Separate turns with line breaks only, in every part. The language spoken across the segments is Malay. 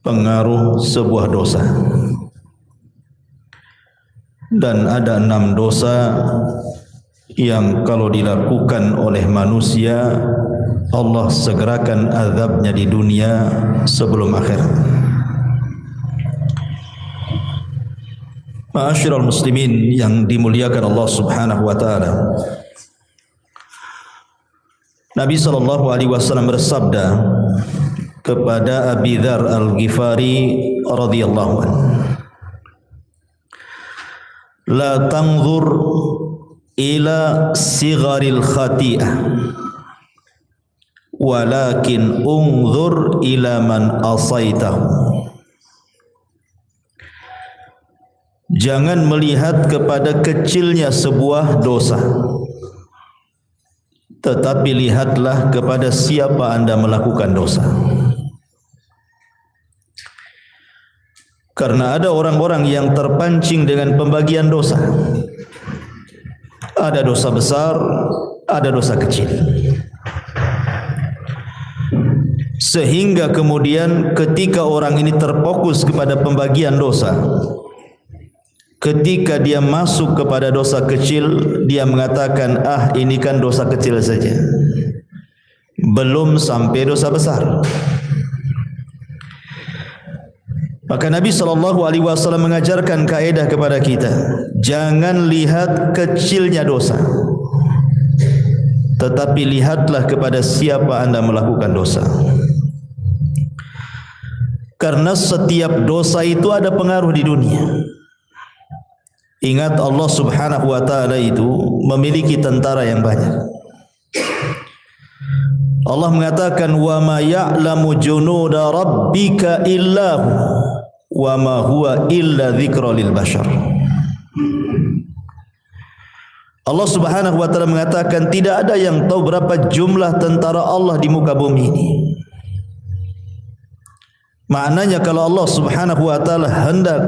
Pengaruh sebuah dosa. Dan ada 6 dosa yang kalau dilakukan oleh manusia Allah segerakan azabnya di dunia sebelum akhirat. Ma'asyiral muslimin yang dimuliakan Allah Subhanahu wa taala. Nabi sallallahu alaihi wasallam bersabda kepada Abi Dzar Al-Ghifari radhiyallahu anhu, la tanzur ila sigharil khati'ah walakin unzur ila man asaitahu. Jangan melihat kepada kecilnya sebuah dosa, tetapi lihatlah kepada siapa Anda melakukan dosa. Karena ada orang-orang yang terpancing dengan pembagian dosa. Ada dosa besar, ada dosa kecil. Sehingga kemudian ketika orang ini terfokus kepada pembagian dosa, ketika dia masuk kepada dosa kecil, dia mengatakan, ini kan dosa kecil saja, belum sampai dosa besar. Maka Nabi SAW mengajarkan kaedah kepada kita, jangan lihat kecilnya dosa, tetapi lihatlah kepada siapa Anda melakukan dosa. Karena setiap dosa itu ada pengaruh di dunia. Ingat, Allah Subhanahu wa taala itu memiliki tentara yang banyak. Allah mengatakan, wa ma ya'lamu junuda rabbika illahu wa ma huwa illa dzikra lil bashar. Allah Subhanahu wa taala mengatakan, tidak ada yang tahu berapa jumlah tentara Allah di muka bumi ini. Maknanya kalau Allah Subhanahu wa taala hendak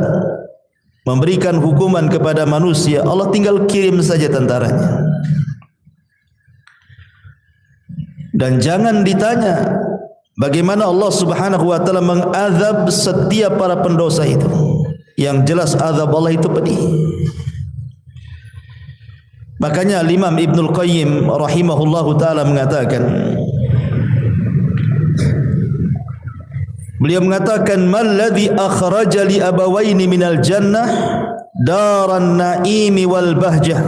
memberikan hukuman kepada manusia, Allah tinggal kirim saja tentaranya. Dan jangan ditanya bagaimana Allah Subhanahu wa taala mengazab setiap para pendosa itu. Yang jelas azab Allah itu pedih. Makanya Imam Ibnul Qayyim rahimahullahu taala mengatakan, beliau mengatakan, malladzi akhraja li abawaini minal jannah daran naimi wal bahjah.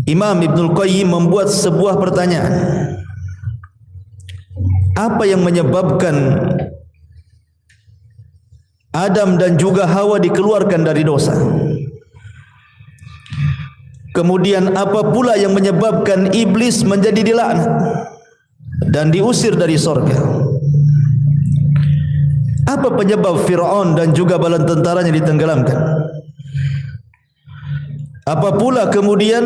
Imam Ibnul Qayyim membuat sebuah pertanyaan, apa yang menyebabkan Adam dan juga Hawa dikeluarkan dari dosa? Kemudian apa pula yang menyebabkan iblis menjadi dilaknat dan diusir dari sorga? Apa penyebab Fir'aun dan juga bala tentaranya ditenggelamkan? Apa pula kemudian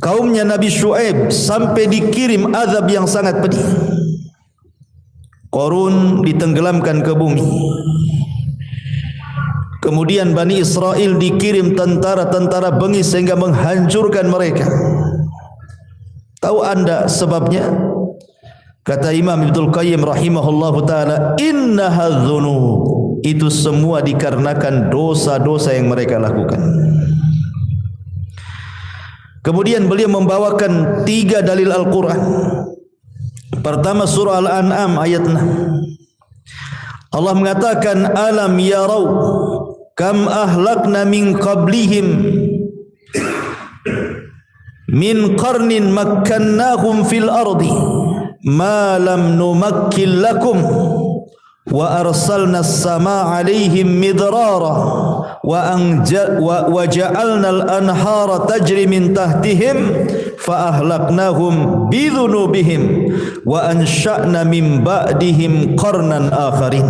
kaumnya Nabi Syuaib sampai dikirim azab yang sangat pedih? Qarun ditenggelamkan ke bumi. Kemudian Bani Israel dikirim tentara-tentara bengis sehingga menghancurkan mereka. Tahu anda sebabnya? Kata Imam Ibnul Qayyim rahimahullahu taala, innaha dzunub, itu semua dikarenakan dosa-dosa yang mereka lakukan. Kemudian beliau membawakan 3 dalil Al-Quran. Pertama, surah Al-An'am ayat 6. Allah mengatakan, alam yarau kam ahlakna min qablihim min qarnin makkannahum fil ardi ma lam numakkil lakum wa arsalna as-samaa 'alaihim midrara wa ja'alna al-anhara tajri min tahtihim fa ahlaknahum bidhunubihim wa ansha'na min ba'dihim qarnan akharin.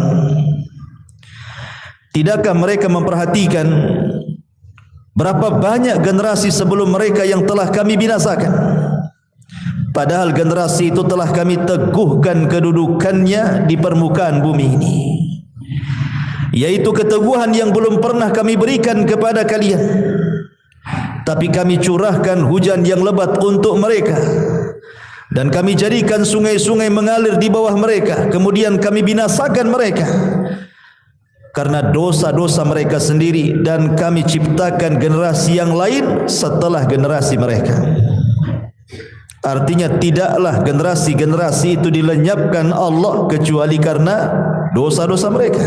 Tidakkah mereka memperhatikan berapa banyak generasi sebelum mereka yang telah kami binasakan? padahal generasi itu telah kami teguhkan kedudukannya di permukaan bumi ini, yaitu keteguhan yang belum pernah kami berikan kepada kalian. Tapi kami curahkan hujan yang lebat untuk mereka, dan kami jadikan sungai-sungai mengalir di bawah mereka. Kemudian kami binasakan mereka karena dosa-dosa mereka sendiri, dan kami ciptakan generasi yang lain setelah generasi mereka. Artinya tidaklah generasi-generasi itu dilenyapkan Allah kecuali karena dosa-dosa mereka.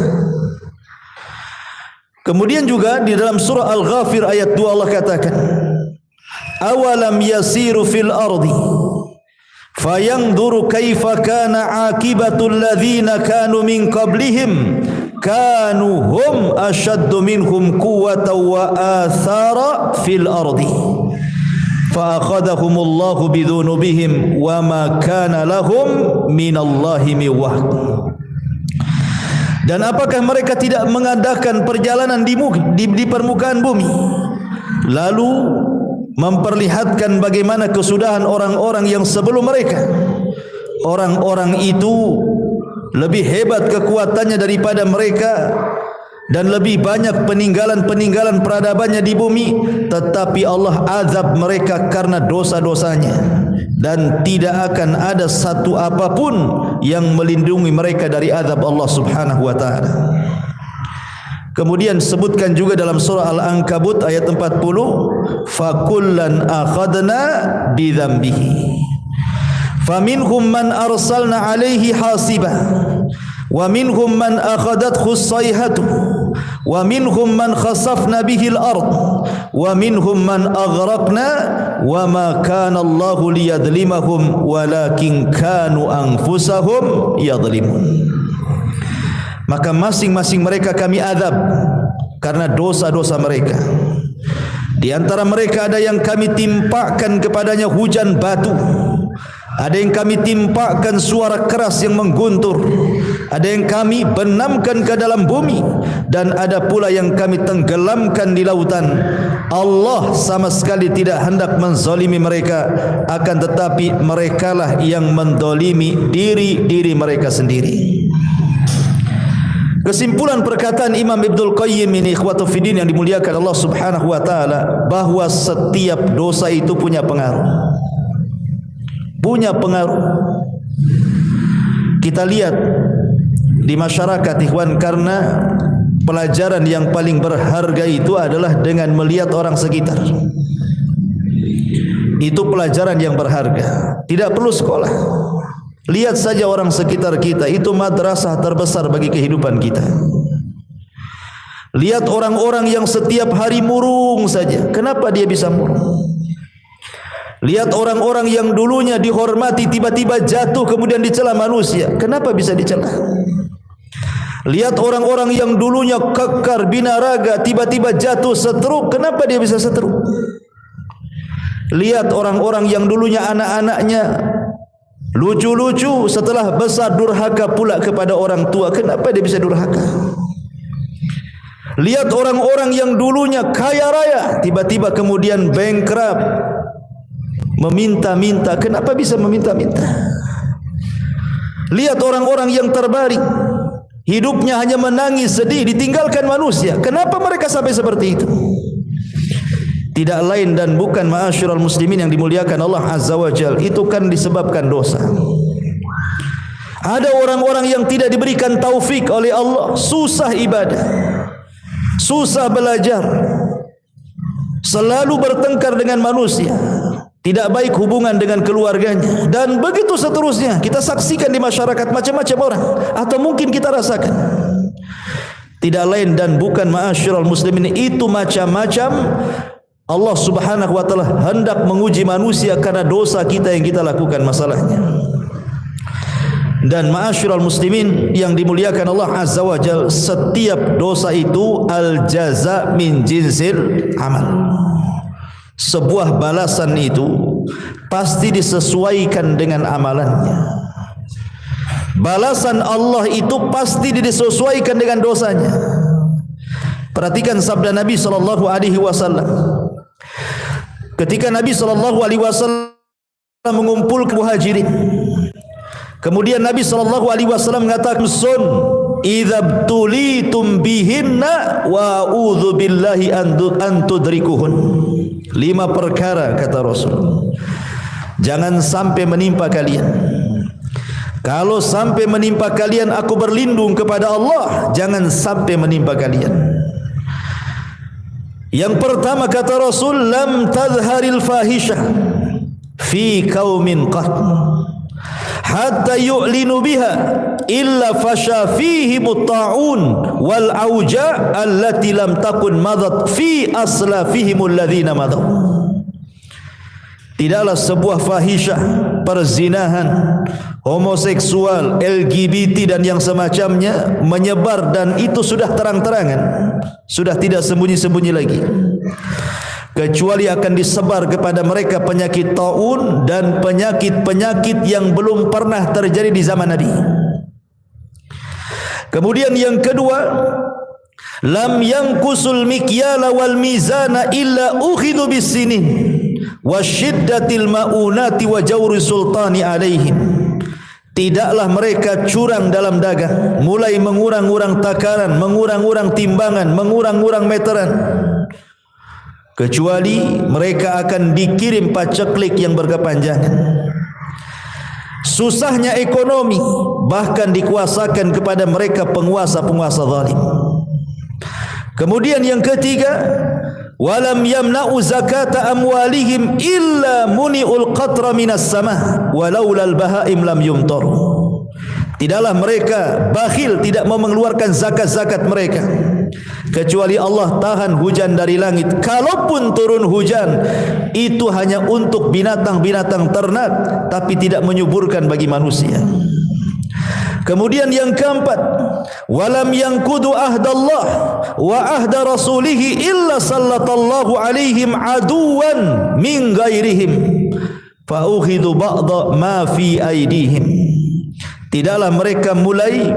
Kemudian juga di dalam surah Al-Ghafir ayat 2 Allah katakan, awalam yasiru fil ardi fayanzuru kaifa kana aqibatul ladzina kanu min qablihim kanu hum ashaddu minhum quwwatan wa athara fil ardi fa akhadhahumullahu bidzunubihim wa ma kana lahum minallahi min wahq. Dan apakah mereka tidak mengadakan perjalanan di permukaan bumi, lalu memperlihatkan bagaimana kesudahan orang-orang yang sebelum mereka? Orang-orang itu lebih hebat kekuatannya daripada mereka, dan lebih banyak peninggalan-peninggalan peradabannya di bumi, tetapi Allah azab mereka karena dosa-dosanya, dan tidak akan ada satu apapun yang melindungi mereka dari azab Allah Subhanahu wa taala. Kemudian sebutkan juga dalam surah Al-Ankabut ayat 40, fakullan akhadna bidzambihi faminhum man arsalna alaihi hasiba wa minhum man akhadathu as-sayhatu wa minhum man khasafna bihi al-ard wa minhum man aghraqna wa ma kana Allahu liyadhlimahum walakin kanu anfusahum yadhlimun. Maka masing-masing mereka kami azab karena dosa-dosa mereka. Di antara mereka ada yang kami timpakan kepadanya hujan batu, ada yang kami timpakan suara keras yang mengguntur, ada yang kami benamkan ke dalam bumi, dan ada pula yang kami tenggelamkan di lautan. Allah sama sekali tidak hendak menzalimi mereka, akan tetapi merekalah yang menzalimi diri mereka sendiri. Kesimpulan perkataan Imam Ibnul Qayyim ini, ikhwatu fiddin yang dimuliakan Allah Subhanahu wa taala, bahwa setiap dosa itu punya pengaruh. Punya pengaruh. Kita lihat di masyarakat, ikhwan, karena pelajaran yang paling berharga itu adalah dengan melihat orang sekitar. Itu pelajaran yang berharga. Tidak perlu sekolah. Lihat saja orang sekitar kita, itu madrasah terbesar bagi kehidupan kita. Lihat orang-orang yang setiap hari murung saja. Kenapa dia bisa murung? Lihat orang-orang yang dulunya dihormati tiba-tiba jatuh kemudian dicela manusia. Kenapa bisa dicela? Lihat orang-orang yang dulunya kekar binaraga tiba-tiba jatuh setruk. Kenapa dia bisa setruk? Lihat orang-orang yang dulunya anak-anaknya lucu-lucu, setelah besar durhaka pula kepada orang tua. Kenapa dia bisa durhaka? Lihat orang-orang yang dulunya kaya raya tiba-tiba kemudian bankrupt, meminta-minta. Kenapa bisa meminta-minta? Lihat orang-orang yang terbaring, hidupnya hanya menangis sedih, ditinggalkan manusia. Kenapa mereka sampai seperti itu? Tidak lain dan bukan, ma'asyiral muslimin yang dimuliakan Allah Azza wa Jalla, itu kan disebabkan dosa. Ada orang-orang yang tidak diberikan taufik oleh Allah, susah ibadah, susah belajar, selalu bertengkar dengan manusia, tidak baik hubungan dengan keluarganya, dan begitu seterusnya. Kita saksikan di masyarakat macam-macam orang, atau mungkin kita rasakan. Tidak lain dan bukan, ma'asyiral muslimin, itu macam-macam Allah Subhanahu wa taala hendak menguji manusia karena dosa kita yang kita lakukan masalahnya. Dan ma'asyiral muslimin yang dimuliakan Allah Azza wa Jalla, setiap dosa itu al jaza min jinsil amal. Sebuah balasan itu pasti disesuaikan dengan amalannya. Balasan Allah itu pasti disesuaikan dengan dosanya. Perhatikan sabda Nabi sallallahu alaihi wasallam. Ketika Nabi sallallahu alaihi wasallam mengumpulkan muhajirin. Kemudian Nabi SAW mengatakan, "Sun idza tulitum bihinna wa a'udzu billahi an tudrikuhun." 5 perkara kata Rasul, jangan sampai menimpa kalian. Kalau sampai menimpa kalian, aku berlindung kepada Allah, jangan sampai menimpa kalian. Yang pertama kata Rasul, lam tadharil fahisyah fi qaumin qat hatta yu'linu biha illa fasha fihi mutta'un wal auja allati lam takun madat fi aslafihim alladhina madaw. Tidaklah sebuah fahisyah, perzinahan, homoseksual, LGBT dan yang semacamnya menyebar, dan itu sudah terang-terangan, sudah tidak sembunyi-sembunyi lagi, kecuali akan disebar kepada mereka penyakit taun dan penyakit-penyakit yang belum pernah terjadi di zaman Nabi. Kemudian yang kedua, lam yanqusul mikyala wal mizana illa ukhidhu bisinin wasyiddatil maunati wa jawri sultani alaihim. Tidaklah mereka curang dalam dagang, mulai mengurang-urang takaran, mengurang-urang timbangan, mengurang-urang meteran, kecuali mereka akan dikirim paceklik yang berkepanjangan. Susahnya ekonomi bahkan dikuasakan kepada mereka penguasa-penguasa zalim. Kemudian yang ketiga, walam yamna'u zakata amwalihim illa muni'ul qatra minas sama walaulal bahaim lam yumtar. Tidaklah mereka bakhil, tidak mau mengeluarkan zakat-zakat mereka, kecuali Allah tahan hujan dari langit. Kalaupun turun hujan, itu hanya untuk binatang-binatang ternak, tapi tidak menyuburkan bagi manusia. Kemudian yang keempat, walam yanqudu ahdallah wa ahda rasulih illa sallatallahu alaihim aduwan min ghairihim fa ukhidu ba'da ma fi aidihim. Tidaklah mereka mulai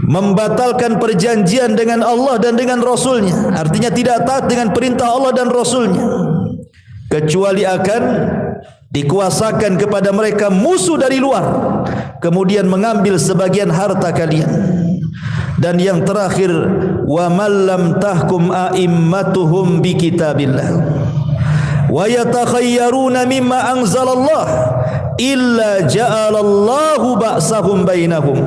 membatalkan perjanjian dengan Allah dan dengan Rasulnya, artinya tidak taat dengan perintah Allah dan Rasulnya, kecuali akan dikuasakan kepada mereka musuh dari luar, kemudian mengambil sebagian harta kalian. Dan yang terakhir, wa man lam tahkum a'immatuhum bi kitabillah wa yatakhayyaruna mimma anzalallah illa ja'alallahu ba'sahum bainahum.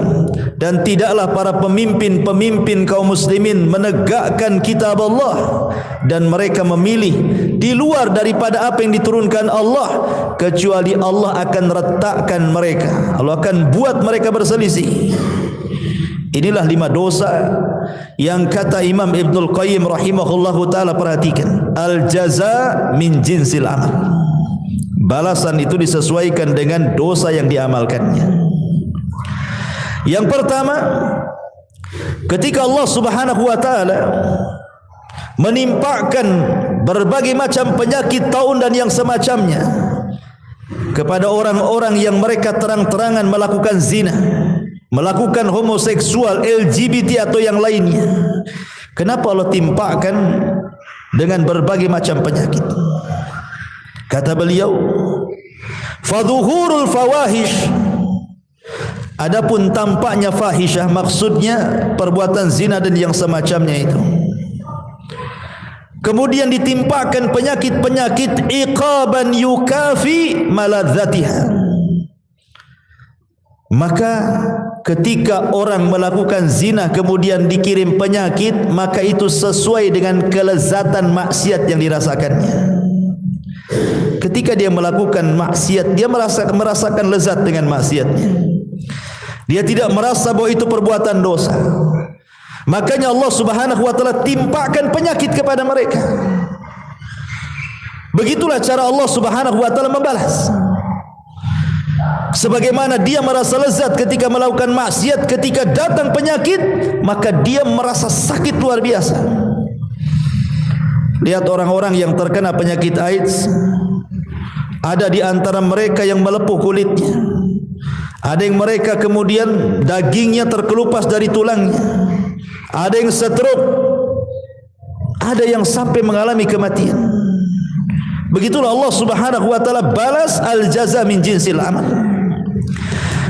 Dan tidaklah para pemimpin-pemimpin kaum muslimin menegakkan kitab Allah dan mereka memilih di luar daripada apa yang diturunkan Allah, kecuali Allah akan retakkan mereka, Allah akan buat mereka berselisih. Inilah 5 dosa yang kata Imam Ibnul Qayyim rahimahullahu ta'ala, perhatikan, al-jaza min jinsil amal. Balasan itu disesuaikan dengan dosa yang diamalkannya. Yang pertama, ketika Allah Subhanahu wa taala menimpakan berbagai macam penyakit taun dan yang semacamnya kepada orang-orang yang mereka terang-terangan melakukan zina, melakukan homoseksual, LGBT atau yang lainnya, kenapa Allah timpakan dengan berbagai macam penyakit? Kata beliau, fadhuhurul fawahish, adapun tampaknya fahisyah, maksudnya perbuatan zina dan yang semacamnya itu, kemudian ditimpakan penyakit-penyakit iqaban yukafi maladzatiha. Maka ketika orang melakukan zina kemudian dikirim penyakit, maka itu sesuai dengan kelezatan maksiat yang dirasakannya. Ketika dia melakukan maksiat, dia merasakan lezat dengan maksiatnya. Dia tidak merasa bahwa itu perbuatan dosa. Makanya Allah Subhanahu wa taala timpakan penyakit kepada mereka. Begitulah cara Allah Subhanahu wa taala membalas. Sebagaimana dia merasa lezat ketika melakukan maksiat, ketika datang penyakit, maka dia merasa sakit luar biasa. Lihat orang-orang yang terkena penyakit AIDS, ada di antara mereka yang melepuh kulitnya, ada yang mereka kemudian dagingnya terkelupas dari tulangnya, ada yang stroke, ada yang sampai mengalami kematian. Begitulah Allah Subhanahu wa taala balas al-jaza min jinsil amal.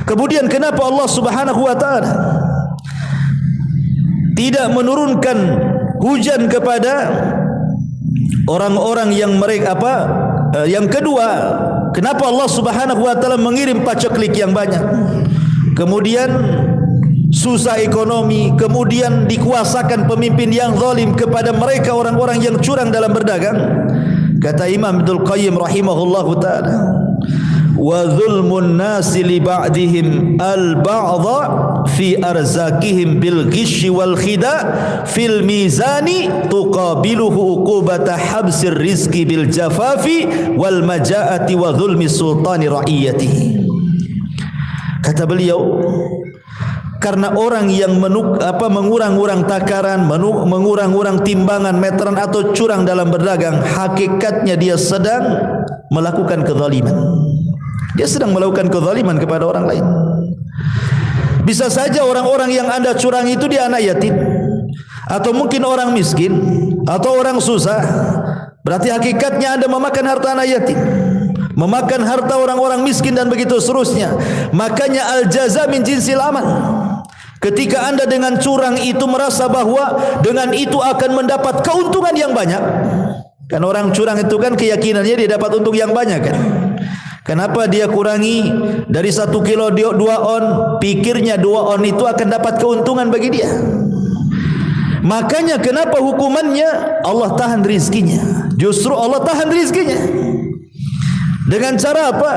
Kemudian kenapa Allah Subhanahu wa taala tidak menurunkan hujan kepada orang-orang yang mereka yang kedua, kenapa Allah Subhanahu wa taala mengirim paceklik yang banyak, kemudian susah ekonomi, kemudian dikuasakan pemimpin yang zalim kepada mereka orang-orang yang curang dalam berdagang? Kata Imam Ibnul Qayyim rahimahullahu taala, wa zulmun nasi li ba'dihim al-ba'dha fi arzakihim bil ghishi wal khida fil mizani tuqabiluhu uqubata habsir rizqi bil jafafi wal majaati wa zulmi sultani ra'iyatihi. Kata beliau, karena orang yang mengurang-urang takaran, mengurang-urang timbangan meteran atau curang dalam berdagang, hakikatnya dia sedang melakukan kezaliman. Dia sedang melakukan kezaliman kepada orang lain. Bisa saja orang-orang yang Anda curang itu dia anak yatim, atau mungkin orang miskin, atau orang susah. Berarti hakikatnya Anda memakan harta anak yatim, memakan harta orang-orang miskin dan begitu seterusnya. Makanya al-jaza min jinsil amal. Ketika Anda dengan curang itu merasa bahwa dengan itu akan mendapat keuntungan yang banyak. Kan orang curang itu kan keyakinannya dia dapat untung yang banyak kan. Kenapa dia kurangi dari 1 kilo 2 on, pikirnya 2 on itu akan dapat keuntungan bagi dia. Makanya kenapa hukumannya Allah tahan rizkinya. Justru Allah tahan rizkinya. Dengan cara apa?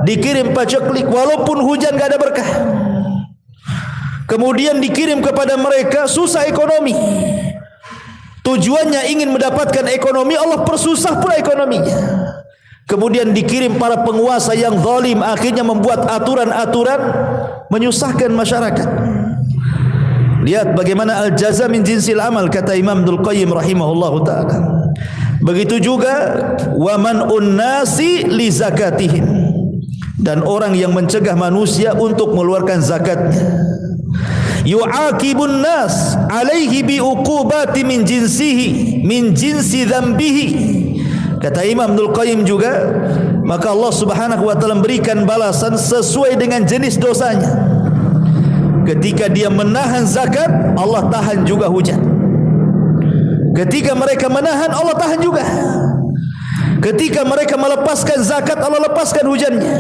Dikirim paceklik walaupun hujan gak ada berkah. Kemudian dikirim kepada mereka susah ekonomi. Tujuannya ingin mendapatkan ekonomi, Allah persusah pula ekonominya. Kemudian dikirim para penguasa yang zalim, akhirnya membuat aturan-aturan menyusahkan masyarakat. Lihat bagaimana al-jaza min jinsil amal, kata Imam Ibnul Qayyim rahimahullahu taala. Begitu juga wa man'un nasi li zakatihim, dan orang yang mencegah manusia untuk mengeluarkan zakatnya. Yu'aqibun nas alaihi bi uqubati min jinsihi min jinsi dzambihi. Kata Imam Ibnul Qayyim juga, maka Allah Subhanahu wa taala memberikan balasan sesuai dengan jenis dosanya. Ketika dia menahan zakat, Allah tahan juga hujan. Ketika mereka menahan, Allah tahan juga. Ketika mereka melepaskan zakat, Allah lepaskan hujannya.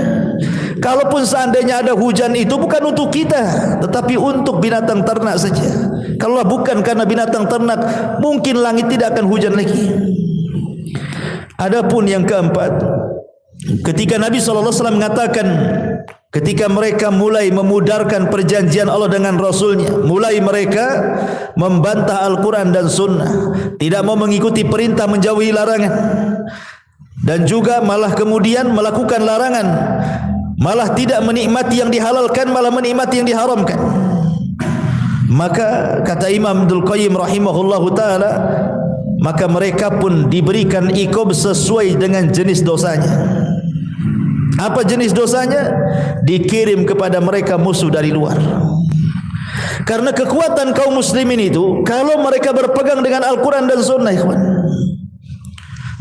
Kalaupun seandainya ada hujan itu bukan untuk kita, tetapi untuk binatang ternak saja. Kalau bukan karena binatang ternak, mungkin langit tidak akan hujan lagi. Adapun yang keempat, ketika Nabi SAW mengatakan, ketika mereka mulai memudarkan perjanjian Allah dengan Rasulnya, mulai mereka membantah Al-Quran dan Sunnah, tidak mau mengikuti perintah, menjauhi larangan, dan juga malah kemudian melakukan larangan, malah tidak menikmati yang dihalalkan, malah menikmati yang diharamkan. Maka kata Imam Ibnul Qayyim rahimahullahu ta'ala, maka mereka pun diberikan iqab sesuai dengan jenis dosanya. Apa jenis dosanya? Dikirim kepada mereka musuh dari luar. Karena kekuatan kaum muslimin itu, kalau mereka berpegang dengan Al-Quran dan Sunnah, ikhwan.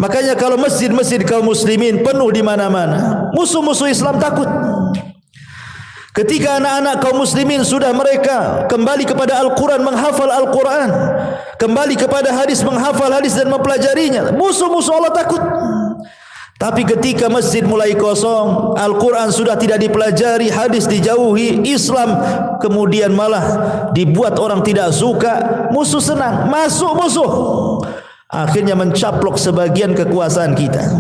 Makanya kalau masjid-masjid kaum muslimin penuh di mana-mana, musuh-musuh Islam takut. Ketika anak-anak kaum muslimin sudah mereka kembali kepada Al-Quran, menghafal Al-Quran, kembali kepada hadis, menghafal hadis dan mempelajarinya, musuh-musuh Allah takut. Tapi ketika masjid mulai kosong, Al-Quran sudah tidak dipelajari, hadis dijauhi, Islam kemudian malah dibuat orang tidak suka, musuh senang, masuk musuh, akhirnya mencaplok sebagian kekuasaan kita.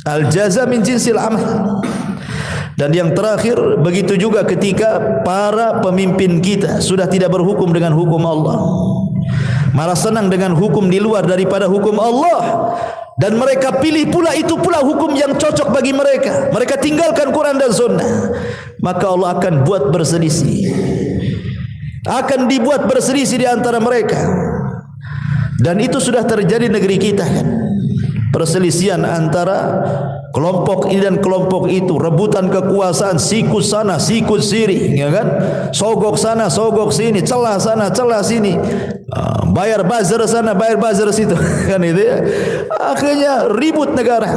Al-jaza min jinsil amal. Dan yang terakhir, begitu juga ketika para pemimpin kita sudah tidak berhukum dengan hukum Allah, malah senang dengan hukum di luar daripada hukum Allah, dan mereka pilih pula itu pula hukum yang cocok bagi mereka. Mereka tinggalkan Quran dan Sunnah, maka Allah akan buat berselisih, akan dibuat berselisih di antara mereka. Dan itu sudah terjadi negeri kita kan, perselisihan antara kelompok ini dan kelompok itu, rebutan kekuasaan, sikut sana, sikut sini, ya kan? Sogok sana, sogok sini, celah sana, celah sini, bayar buzzer sana, bayar buzzer situ, kan itu ya. Akhirnya ribut negara.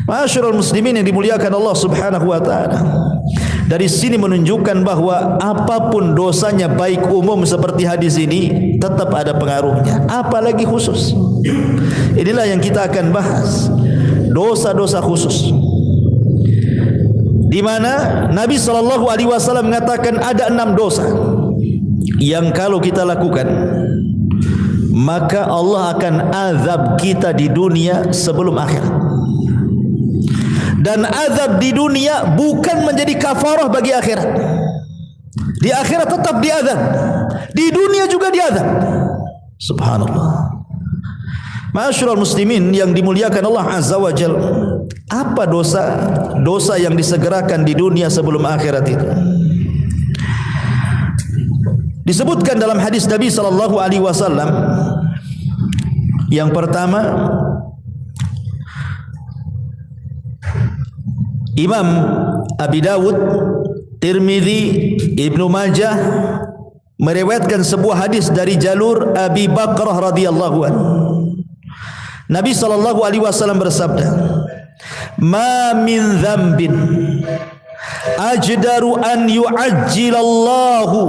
Masyarul muslimin yang dimuliakan Allah Subhanahu wa taala. Dari sini menunjukkan bahwa apapun dosanya, baik umum seperti hadis ini, tetap ada pengaruhnya, apalagi khusus. Inilah yang kita akan bahas, dosa-dosa khusus, di mana Nabi SAW mengatakan ada 6 dosa yang kalau kita lakukan, maka Allah akan azab kita di dunia sebelum akhirat. Dan azab di dunia bukan menjadi kafarah bagi akhirat. Di akhirat tetap diazab, di dunia juga diazab. Subhanallah. Ma'asyiral muslimin yang dimuliakan Allah Azza wa Jalla, apa dosa yang disegerakan di dunia sebelum akhirat itu? Disebutkan dalam hadis Nabi sallallahu alaihi wasallam, yang pertama, Imam Abi Dawud, Tirmidzi, Ibnu Majah meriwayatkan sebuah hadis dari jalur Abi Bakrah radhiyallahu anhu. Nabi sallallahu alaihi wasallam bersabda, "Ma min dzambin ajdaru an yu'ajjilallahu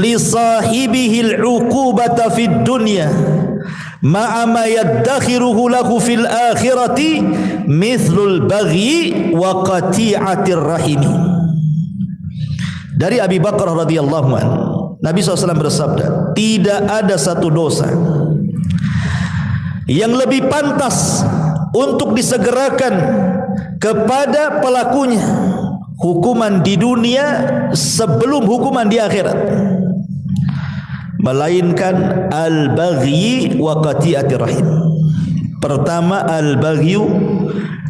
li sahibihi al-'uqubata fid dunya ma'a ma yaddakhiruhu lahu fil akhirati mithlul baghi wa qati'atir rahimi." Dari Abi Bakrah radhiyallahu anhu, Nabi SAW bersabda, tidak ada satu dosa yang lebih pantas untuk disegerakan kepada pelakunya hukuman di dunia sebelum hukuman di akhirat, melainkan al-baghi wa qati'atir rahim. Pertama al-baghi,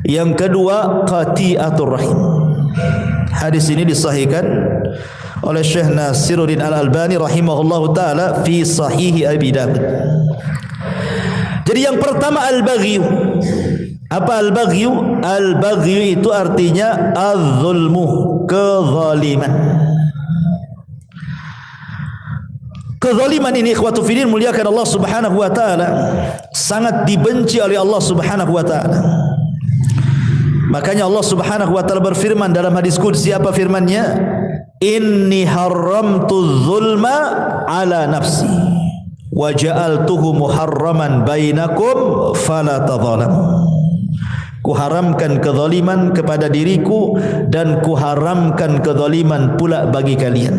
yang kedua qati'atur rahim. Hadis ini disahihkan oleh Syekh Nasiruddin Al-Albani rahimahullahu taala fi Sahih Abi Dawud. Jadi yang pertama al-baghi. Apa al-baghi? Al-baghi itu artinya az-zulmu, kezaliman. Kezaliman ini ikhwatu fillah muliakan Allah Subhanahu wa taala, sangat dibenci oleh Allah Subhanahu wa taala. Makanya Allah Subhanahu wa taala berfirman dalam hadis qudsi, apa firman-Nya? Inni haramtu zulma ala nafsi wa ja'altuhu muharraman bainakum fala tadhalamu. Kuharamkan kezaliman kepada diriku dan kuharamkan kezaliman pula bagi kalian.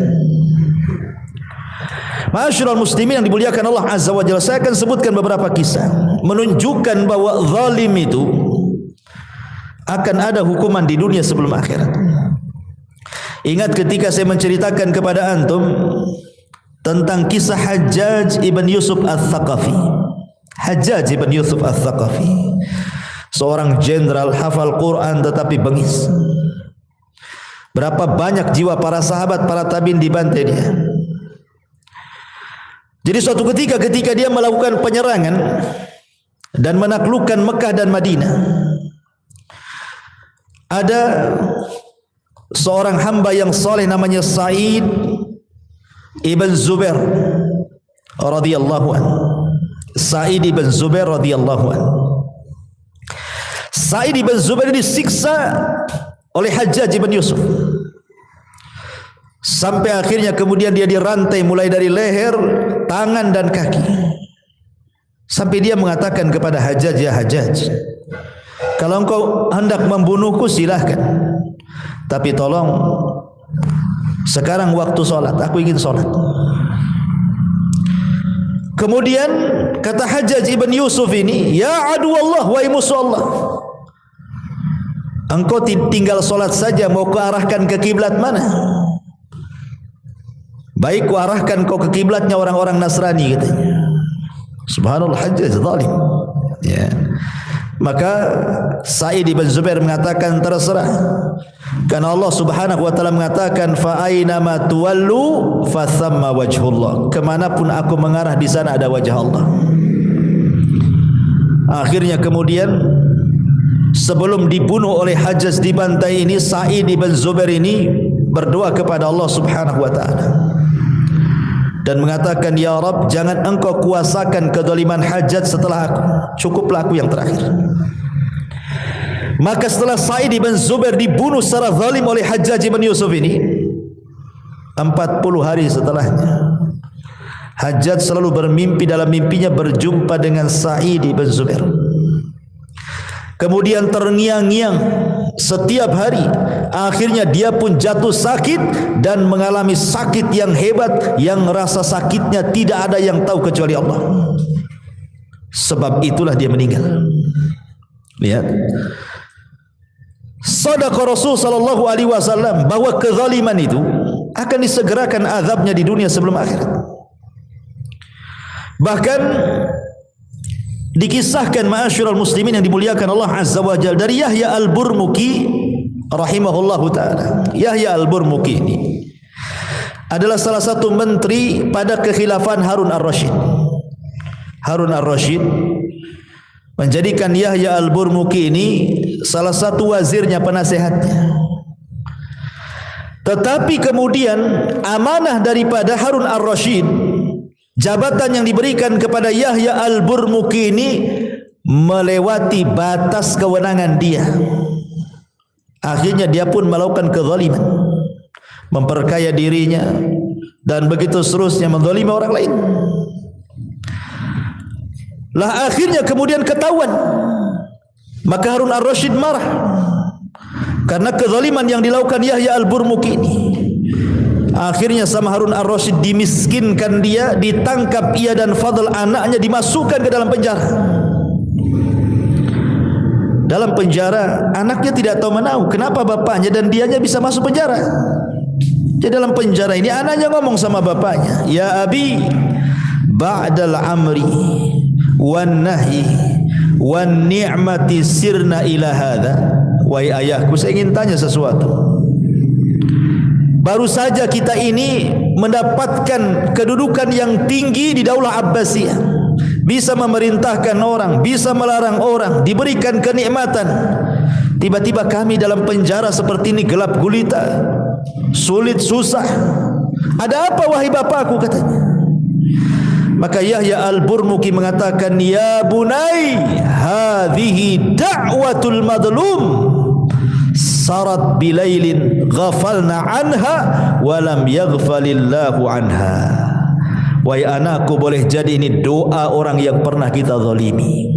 Ma'asyiral muslimin yang dimuliakan Allah Azza wa Jalla, saya akan sebutkan beberapa kisah menunjukkan bahwa zalim itu akan ada hukuman di dunia sebelum akhirat. Ingat ketika saya menceritakan kepada antum tentang kisah Hajjaj ibn Yusuf al-Thaqafi. Hajjaj ibn Yusuf al-Thaqafi, seorang jenderal hafal Quran tetapi bengis. Berapa banyak jiwa para sahabat, para tabi'in dibantai dia. Jadi suatu ketika dia melakukan penyerangan dan menaklukkan Mekah dan Madinah, ada seorang hamba yang saleh namanya Sa'id ibn Zubair radhiyallahu anhu. Sa'id ibn Zubair radhiyallahu anhu. Sa'id ibn Zubair disiksa oleh Hajjaj ibn Yusuf sampai akhirnya kemudian dia dirantai mulai dari leher, tangan dan kaki, sampai dia mengatakan kepada Hajjaj, ya Hajjaj, kalau engkau hendak membunuhku silahkan, tapi tolong sekarang waktu sholat, aku ingin sholat. Kemudian kata Hajjaj ibn Yusuf ini, ya adu Allah, wahai musuh Allah, engkau tinggal sholat saja, mau kuarahkan ke kiblat mana? Baik, kuarahkan kau ke kiblatnya orang-orang Nasrani, katanya. Subhanallah, Hajjaj zalim. Ya. Maka Sa'id ibn Zubair mengatakan, terserah, karena Allah Subhanahu wa taala mengatakan, fa aina ma tuwallu fa thamma wajhullah. Kemanapun aku mengarah, di sana ada wajah Allah. Akhirnya kemudian sebelum dibunuh oleh Hajjaj di pantai ini, Sa'id ibn Zubair ini berdoa kepada Allah Subhanahu wa taala dan mengatakan, ya Rabb, jangan engkau kuasakan kezaliman Hajjaj setelah aku, cukuplah aku yang terakhir. Maka setelah Sa'id ibn Zubair dibunuh secara zalim oleh Hajjaj ibn Yusuf ini, 40 hari setelahnya, Hajjaj selalu bermimpi, dalam mimpinya berjumpa dengan Sa'id ibn Zubair. Kemudian terngiang-ngiang setiap hari. Akhirnya dia pun jatuh sakit dan mengalami sakit yang hebat, yang rasa sakitnya tidak ada yang tahu kecuali Allah. Sebab itulah dia meninggal. Lihat, sadaqa Rasul sallallahu alaihi wasallam bahwa kezaliman itu akan disegerakan azabnya di dunia sebelum akhirat. Bahkan dikisahkan, ma'asyiral muslimin yang dimuliakan Allah Azza wa Jalla, dari Yahya al-Burmuki rahimahullahu ta'ala. Yahya al-Burmuki ini adalah salah satu menteri pada kekhilafan Harun ar-Rasyid. Harun ar-Rasyid menjadikan Yahya al-Burmuki ini salah satu wazirnya, penasehatnya. Tetapi kemudian amanah daripada Harun ar-Rasyid, jabatan yang diberikan kepada Yahya al-Burmuki ini melewati batas kewenangan dia. Akhirnya dia pun melakukan kezaliman, memperkaya dirinya dan begitu seterusnya, menzalimi orang lain. Lah akhirnya kemudian ketahuan, maka Harun ar-Rasyid marah karena kezaliman yang dilakukan Yahya al-Burmuki ini. Akhirnya sama Harun ar-Rasyid dimiskinkan dia, ditangkap ia dan Fadl anaknya, dimasukkan ke dalam penjara. Dalam penjara anaknya tidak tahu menahu kenapa bapaknya dan dianya bisa masuk penjara. Di dalam penjara ini anaknya ngomong sama bapaknya, ya abi, ba'dal amri wan nahi wan ni'mati sirna ila hadha. Wahai ayahku, saya ingin tanya sesuatu. Baru saja kita ini mendapatkan kedudukan yang tinggi di Daulah Abbasiyah, bisa memerintahkan orang, bisa melarang orang, diberikan kenikmatan. Tiba-tiba kami dalam penjara seperti ini, gelap gulita, sulit, susah. Ada apa wahai bapakku, katanya. Maka Yahya al-Burmuki mengatakan, ya bunai, hadhihi da'watul madlum sarat bilailin ghafalna anha walam yaghfalillahu anha. Wahai anakku, boleh jadi ini doa orang yang pernah kita zalimi,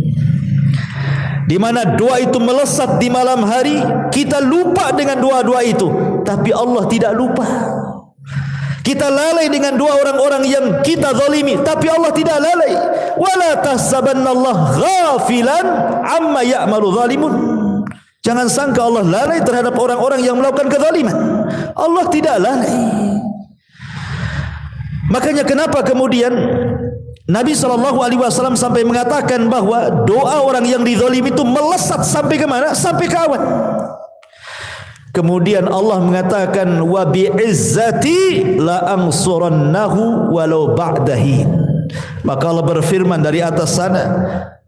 di mana doa itu melesat di malam hari. Kita lupa dengan doa-doa itu, tapi Allah tidak lupa. Kita lalai dengan doa orang-orang yang kita zalimi, tapi Allah tidak lalai. Wala tahsabannallaha ghafilan amma ya'malu zalimun. Jangan sangka Allah lalai terhadap orang-orang yang melakukan kezaliman. Allah tidak lalai. Makanya kenapa kemudian Nabi SAW sampai mengatakan bahwa doa orang yang dizalimi itu melesat sampai ke mana? Sampai ke awan. Kemudian Allah mengatakan, wa bi'izzati la ansurannahu walau ba'dahi. Maka Allah berfirman dari atas sana,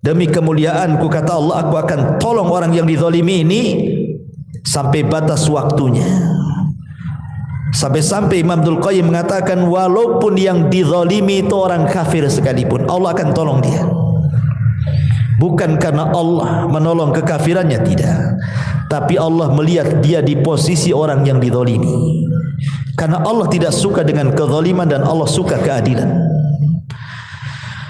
demi kemuliaanku, kata Allah, aku akan tolong orang yang dizalimi ini sampai batas waktunya. Sampai-sampai Imam Abdul Qayyim mengatakan, walaupun yang dizalimi itu orang kafir sekalipun, Allah akan tolong dia. Bukan karena Allah menolong kekafirannya, tidak, tapi Allah melihat dia di posisi orang yang dizalimi. Karena Allah tidak suka dengan kezaliman dan Allah suka keadilan.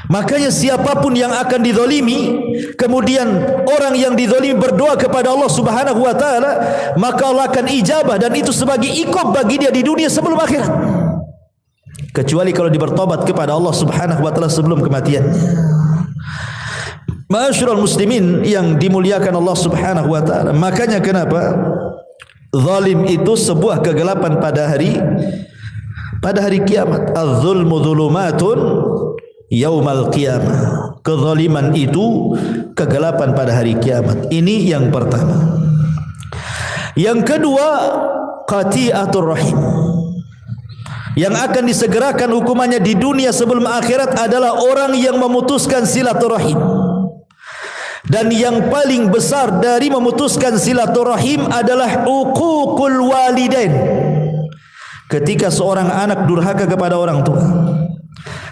Makanya siapapun yang akan dizalimi, kemudian orang yang dizalimi berdoa kepada Allah Subhanahu wa taala, maka Allah akan ijabah, dan itu sebagai iqab bagi dia di dunia sebelum akhirat. Kecuali kalau dia bertobat kepada Allah Subhanahu wa taala sebelum kematiannya. Ma'asyiral muslimin yang dimuliakan Allah Subhanahu wa taala, makanya kenapa zalim itu sebuah kegelapan pada hari kiamat. Az-zulmu dzulumatun yaumal qiyamah. Kezaliman itu kegelapan pada hari kiamat. Ini yang pertama. Yang kedua, qati'atur rahim. Yang akan disegerakan hukumannya di dunia sebelum akhirat adalah orang yang memutuskan silaturahim. Dan yang paling besar dari memutuskan silaturahim adalah uququl walidain. Ketika seorang anak durhaka kepada orang tua,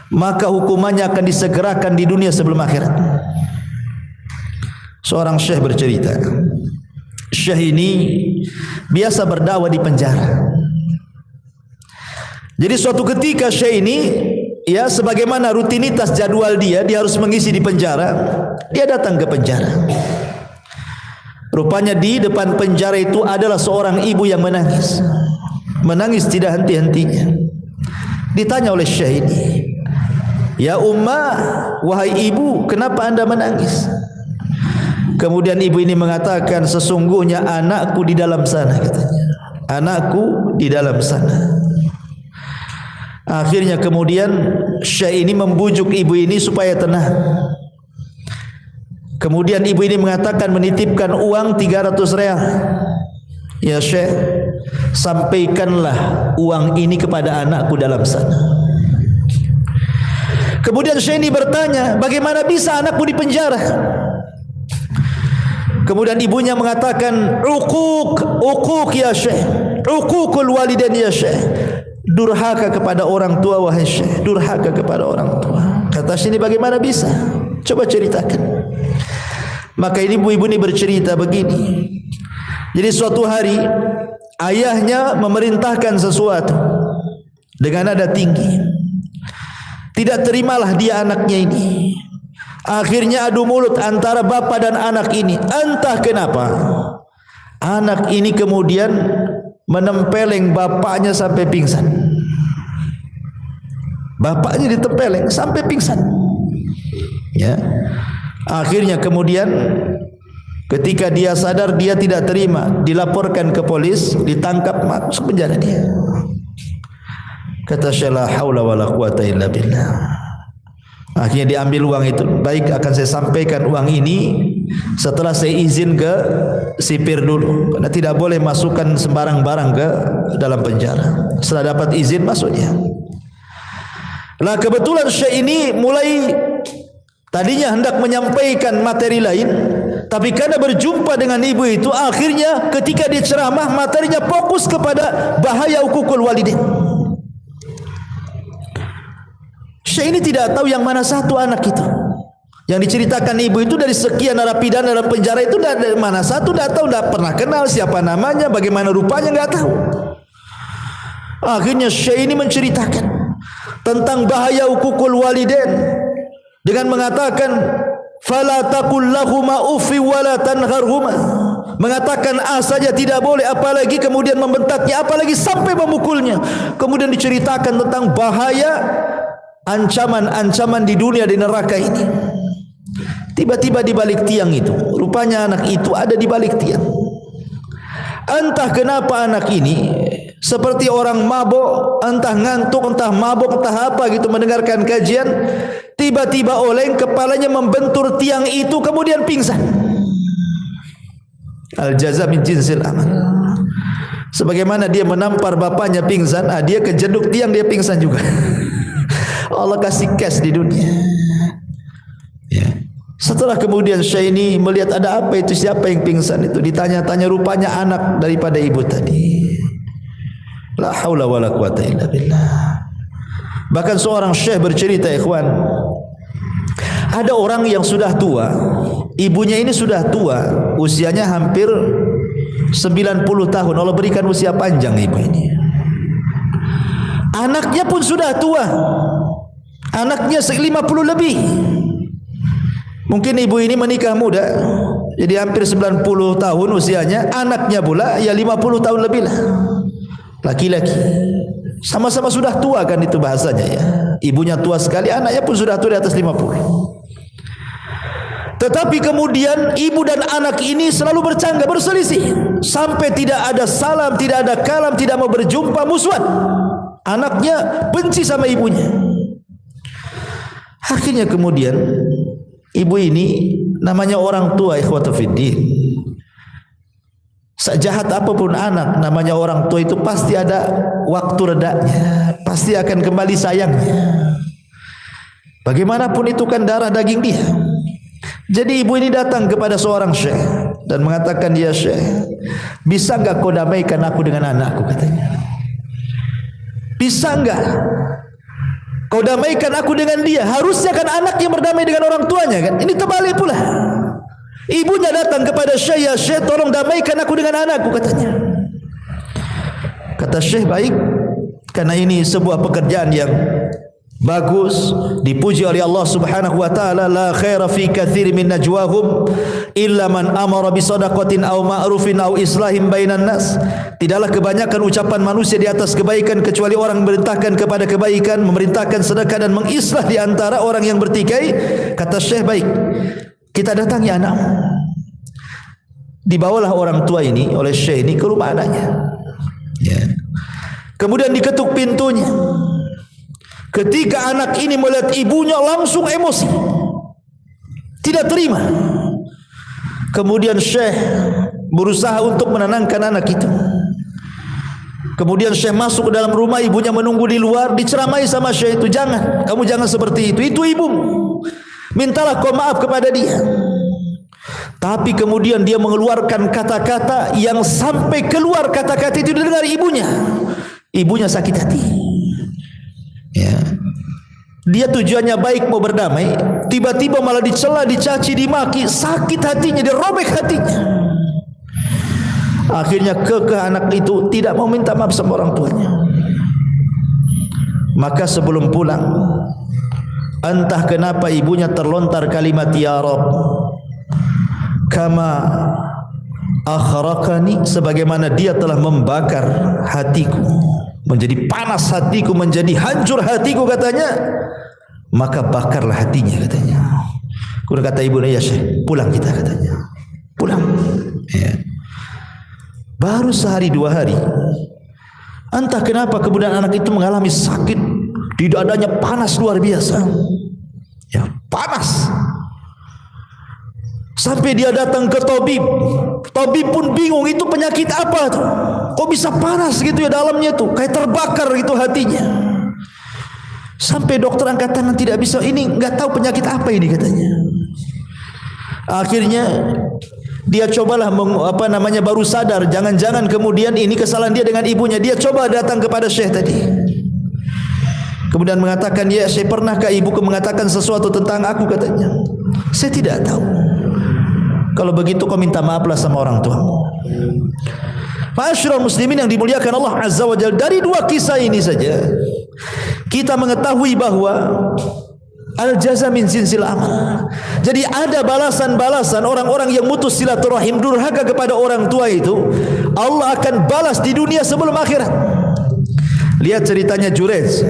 maka hukumannya akan disegerakan di dunia sebelum akhirat. Seorang syekh bercerita, syekh ini biasa berdakwah di penjara. Jadi suatu ketika syekh ini, ya sebagaimana rutinitas jadwal dia harus mengisi di penjara. Dia datang ke penjara. Rupanya di depan penjara itu adalah seorang ibu yang menangis. Menangis tidak henti-hentinya. Ditanya oleh syekh ini, "Ya ummah, wahai ibu, kenapa anda menangis?" Kemudian ibu ini mengatakan, "Sesungguhnya anakku di dalam sana," katanya. "Anakku di dalam sana." Akhirnya kemudian syekh ini membujuk ibu ini supaya tenang. Kemudian ibu ini mengatakan, menitipkan uang 300 real. "Ya syekh, sampaikanlah uang ini kepada anakku dalam sana." Kemudian syekh ini bertanya, "Bagaimana bisa anakku di penjara?" Kemudian ibunya mengatakan, "Uquq ya syekh, uququl walidain ya syekh." Durhaka kepada orang tua wahai syekh, durhaka kepada orang tua. Kata syekh ini, "Bagaimana bisa? Coba ceritakan." Maka ibu-ibu ini bercerita begini. Jadi suatu hari ayahnya memerintahkan sesuatu dengan nada tinggi. Tidak terimalah dia anaknya ini. Akhirnya adu mulut antara bapa dan anak ini. Entah kenapa anak ini kemudian menempeleng bapaknya sampai pingsan. Bapaknya ditempeleng sampai pingsan. Ya. Akhirnya kemudian ketika dia sadar, dia tidak terima, dilaporkan ke polis, ditangkap, masuk penjara dia. Kata syekh, "La haula wala quwata illa billah." Akhirnya diambil uang itu. "Baik, akan saya sampaikan uang ini setelah saya izin ke sipir dulu, karena tidak boleh masukkan sembarang barang ke dalam penjara. Setelah dapat izin masuknya." Lah kebetulan syekh ini mulai tadinya hendak menyampaikan materi lain, tapi karena berjumpa dengan ibu itu, akhirnya ketika dia ceramah materinya fokus kepada bahaya uququl walidain. Syekh ini tidak tahu yang mana satu anak itu. Yang diceritakan ibu itu dari sekian narapidana dalam penjara itu, dari mana satu tidak tahu, tidak pernah kenal siapa namanya, bagaimana rupanya tidak tahu. Akhirnya syekh ini menceritakan tentang bahaya uququl walidain dengan mengatakan, "Fala taqul lahuma uffi wa la tanharhuma." Mengatakan A saja tidak boleh, apalagi kemudian membentaknya, apalagi sampai memukulnya. Kemudian diceritakan tentang bahaya ancaman-ancaman di dunia, di neraka ini. Tiba-tiba di balik tiang itu, rupanya anak itu ada di balik tiang. Entah kenapa anak ini seperti orang mabuk, entah ngantuk, entah mabuk, entah apa gitu, mendengarkan kajian, tiba-tiba oleng, kepalanya membentur tiang itu, kemudian pingsan. Al-jaza min jinsil amal. Sebagaimana dia menampar bapaknya pingsan, dia kejeduk tiang, dia pingsan juga. Allah kasih cash di dunia. Ya. Setelah kemudian syekh ini melihat ada apa itu, siapa yang pingsan itu, ditanya-tanya, rupanya anak daripada ibu tadi. La haula wala quwata illa billah. Bahkan seorang syekh bercerita, ikhwan, ada orang yang sudah tua, ibunya ini sudah tua, usianya hampir 90 tahun. Allah berikan usia panjang ibu ini. Anaknya pun sudah tua, anaknya 50 lebih. Mungkin ibu ini menikah muda, jadi hampir 90 tahun usianya. Anaknya pula ya 50 tahun lebih lah, laki-laki. Sama-sama sudah tua kan itu bahasanya ya. Ibunya tua sekali, anaknya pun sudah tua di atas 50. Tetapi kemudian ibu dan anak ini selalu bercanggah, berselisih, sampai tidak ada salam, tidak ada kalam, tidak mau berjumpa, musuhan. Anaknya benci sama ibunya. Akhirnya kemudian ibu ini, namanya orang tua, ikhwatu fiddin, sejahat apapun anak, namanya orang tua itu pasti ada waktu redanya, pasti akan kembali sayangnya. Bagaimanapun itu kan darah daging dia. Jadi ibu ini datang kepada seorang syekh dan mengatakan, ya syekh, bisa enggak kau damaikan aku dengan anakku, katanya. Bisa enggak kau damaikan aku dengan dia? Harusnya kan anak yang berdamai dengan orang tuanya kan. Ini terbalik pula. Ibunya datang kepada syekh, ya syekh, tolong damaikan aku dengan anakku, katanya. Kata syekh, baik, karena ini sebuah pekerjaan yang bagus, dipuji oleh Allah Subhanahu wa taala. La khaira fi katsirin min najwahum illa man amara bi shadaqatin aw ma'rufin aw islahim bainan nas. Tidaklah kebanyakan ucapan manusia di atas kebaikan kecuali orang memerintahkan kepada kebaikan, memerintahkan sedekah dan mengislah di antara orang yang bertikai. Kata syekh, baik, kita datangi anak. Dibawalah orang tua ini oleh syekh ini ke rumah anaknya. Ya. Kemudian diketuk pintunya. Ketika anak ini melihat ibunya langsung emosi, tidak terima. Kemudian syekh berusaha untuk menenangkan anak itu. Kemudian syekh masuk ke dalam rumah, ibunya menunggu di luar, diceramai sama syekh itu, jangan, kamu jangan seperti itu ibumu, mintalah kau maaf kepada dia. Tapi kemudian dia mengeluarkan kata-kata yang sampai keluar kata-kata itu didengar ibunya. Ibunya sakit hati. Ya. Dia tujuannya baik, mau berdamai, tiba-tiba malah dicela, dicaci, dimaki, sakit hatinya, dirobek hatinya. Akhirnya kekeh anak itu tidak mau minta maaf sama orang tuanya. Maka sebelum pulang, entah kenapa ibunya terlontar kalimat, ya Rabb, kama akhraqani, sebagaimana dia telah membakar hatiku, menjadi panas hatiku, menjadi hancur hatiku, katanya, maka bakarlah hatinya, katanya. Kemudian kata ibu, ya syekh, pulang kita, katanya. Pulang. Ya. Baru sehari dua hari, entah kenapa kemudian anak itu mengalami sakit di dadanya, panas luar biasa. Ya, panas. Sampai dia datang ke tabib. Tabib pun bingung, itu penyakit apa tuh? Kok bisa panas gitu ya dalamnya tuh, kayak terbakar gitu hatinya. Sampai dokter angkat tangan, tidak bisa, ini nggak tahu penyakit apa ini, katanya. Akhirnya dia cobalah baru sadar, jangan-jangan kemudian ini kesalahan dia dengan ibunya. Dia coba datang kepada syekh tadi. Kemudian mengatakan, ya syekh, pernahkah ibuku mengatakan sesuatu tentang aku, katanya. Saya tidak tahu. Kalau begitu kau minta maaflah sama orang tuamu. Ma'asyiral muslimin yang dimuliakan Allah Azza wa Jalla, dari dua kisah ini saja kita mengetahui bahwa al-jaza min jinsil amal. Jadi ada balasan-balasan orang-orang yang mutus silaturahim, durhaka kepada orang tua itu, Allah akan balas di dunia sebelum akhirat. Lihat ceritanya Jurez.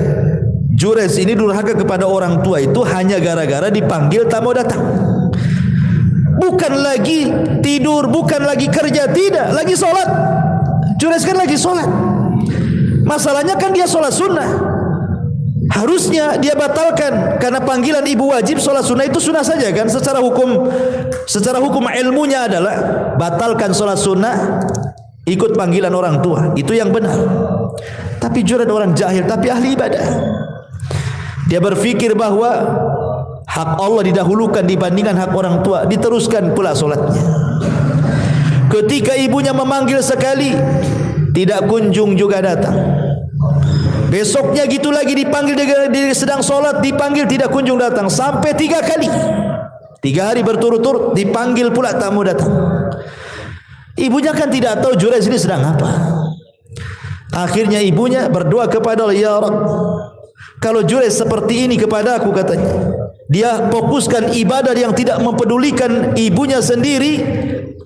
Jurez ini durhaka kepada orang tua itu hanya gara-gara dipanggil tak mau datang. Bukan lagi tidur, bukan lagi kerja, tidak, lagi sholat. Jurez kan lagi sholat. Masalahnya kan dia sholat sunnah. Harusnya dia batalkan, karena panggilan ibu wajib, sholat sunnah itu sunnah saja kan. Secara hukum ilmunya adalah batalkan sholat sunnah, ikut panggilan orang tua, itu yang benar. Tapi Jurez orang jahil tapi ahli ibadah. Dia berpikir bahwa hak Allah didahulukan dibandingkan hak orang tua, diteruskan pula solatnya. Ketika ibunya memanggil sekali, tidak kunjung juga datang. Besoknya gitu lagi dipanggil, dia sedang solat, dipanggil tidak kunjung datang, sampai 3 kali. 3 hari berturut-turut dipanggil pula tak mau datang. Ibunya kan tidak tahu Jurez ini sedang apa. Akhirnya ibunya berdoa kepada Allah, ya Rabb, kalau Jurez seperti ini kepada aku, katanya, dia fokuskan ibadah yang tidak mempedulikan ibunya sendiri,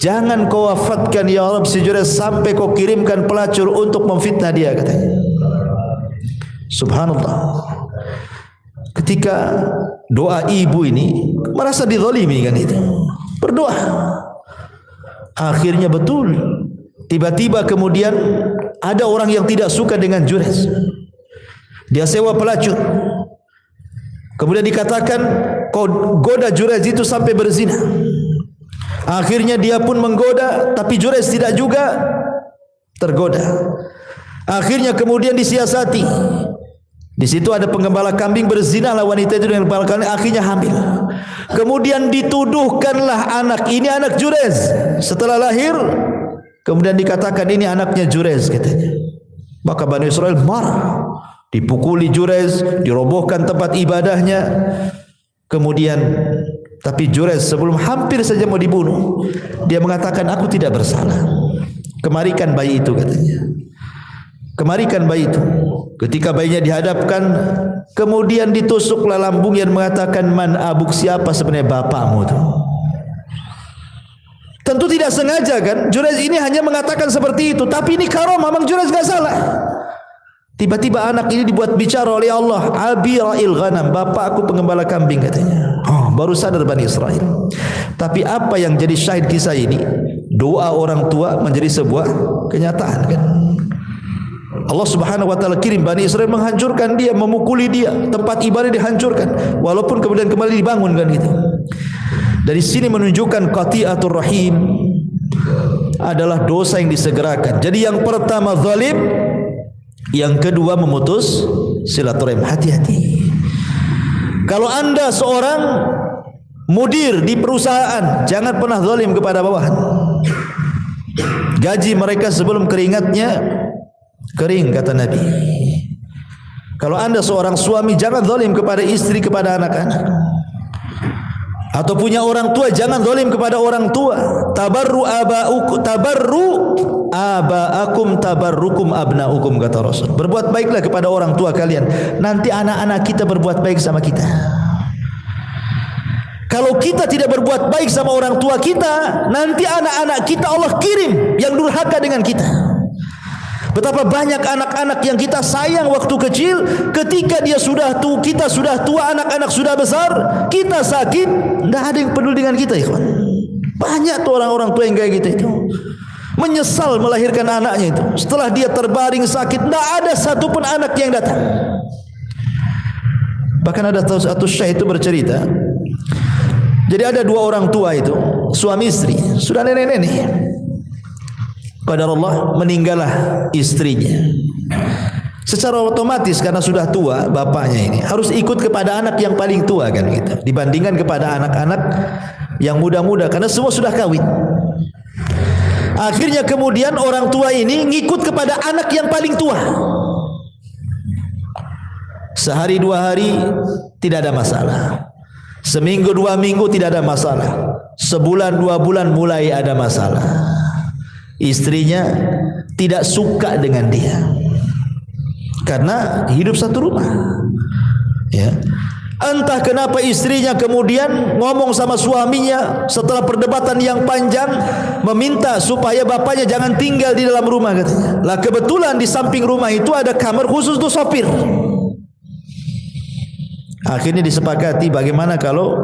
jangan kau wafatkan ya Rabb si Jurez sampai kau kirimkan pelacur untuk memfitnah dia, katanya. Subhanallah. Ketika doa ibu ini merasa dizalimi kan, itu berdoa. Akhirnya betul, tiba-tiba kemudian ada orang yang tidak suka dengan Jurez. Dia sewa pelacur. Kemudian dikatakan, kau goda Jurez itu sampai berzina. Akhirnya dia pun menggoda, tapi Jurez tidak juga tergoda. Akhirnya kemudian disiasati. Di situ ada penggembala kambing, berzina lah wanita itu dengan penggembala kambing, akhirnya hamil. Kemudian dituduhkanlah anak ini anak Jurez. Setelah lahir, kemudian dikatakan ini anaknya Jurez katanya. Maka Bani Israel marah, dipukuli Jurez, dirobohkan tempat ibadahnya. Kemudian tapi Jurez sebelum hampir saja mau dibunuh, dia mengatakan aku tidak bersalah. Kemarikan bayi itu katanya. Kemarikan bayi itu. Ketika bayinya dihadapkan, kemudian ditusuklah lambungnya dan mengatakan man abuk, siapa sebenarnya bapakmu itu. Tentu tidak sengaja kan, Jurez ini hanya mengatakan seperti itu, tapi ini karomah, memang Jurez enggak salah. Tiba-tiba anak ini dibuat bicara oleh Allah, abi ra'il ghanam, bapak aku pengembala kambing katanya. Baru sadar Bani Israel. Tapi apa yang jadi syahid kisah ini? Doa orang tua menjadi sebuah kenyataan kan. Allah Subhanahu wa taala kirim Bani Israel menghancurkan dia, memukuli dia, tempat ibadah dihancurkan, walaupun kemudian kembali dibangun kan gitu. Dari sini menunjukkan qati'atur rahim adalah dosa yang disegerakan. Jadi yang pertama zalim, yang kedua memutus silaturahim. Hati-hati. Kalau anda seorang mudir di perusahaan, jangan pernah zalim kepada bawahan. Gaji mereka sebelum keringatnya kering kata Nabi. Kalau anda seorang suami, jangan zalim kepada istri, kepada anak-anak. Atau punya orang tua, jangan zalim kepada orang tua. Tabarru abaakum tabarrukum abnaukum kata Rasul. Berbuat baiklah kepada orang tua kalian, nanti anak-anak kita berbuat baik sama kita. Kalau kita tidak berbuat baik sama orang tua kita, nanti anak-anak kita Allah kirim yang durhaka dengan kita. Betapa banyak anak-anak yang kita sayang waktu kecil, ketika dia sudah tua, kita sudah tua, anak-anak sudah besar, kita sakit, tidak ada yang peduli dengan kita, ikhwan. Banyak tuh orang-orang tua yang kayak gitu itu. Menyesal melahirkan anaknya itu. Setelah dia terbaring sakit, tidak ada satupun anak yang datang. Bahkan ada satu syekh itu bercerita. Jadi ada dua orang tua itu, suami istri, sudah nenek-nenek. Qadarullah meninggallah istrinya. Secara otomatis karena sudah tua bapaknya ini harus ikut kepada anak yang paling tua kan gitu, dibandingkan kepada anak-anak yang muda-muda karena semua sudah kawin. Akhirnya kemudian orang tua ini ngikut kepada anak yang paling tua. Sehari dua hari tidak ada masalah. Seminggu dua minggu tidak ada masalah. Sebulan dua bulan mulai ada masalah. Istrinya tidak suka dengan dia karena hidup satu rumah. Ya. Entah kenapa istrinya kemudian ngomong sama suaminya setelah perdebatan yang panjang, meminta supaya bapaknya jangan tinggal di dalam rumah katanya. Lah kebetulan di samping rumah itu ada kamar khusus untuk sopir. Akhirnya disepakati bagaimana kalau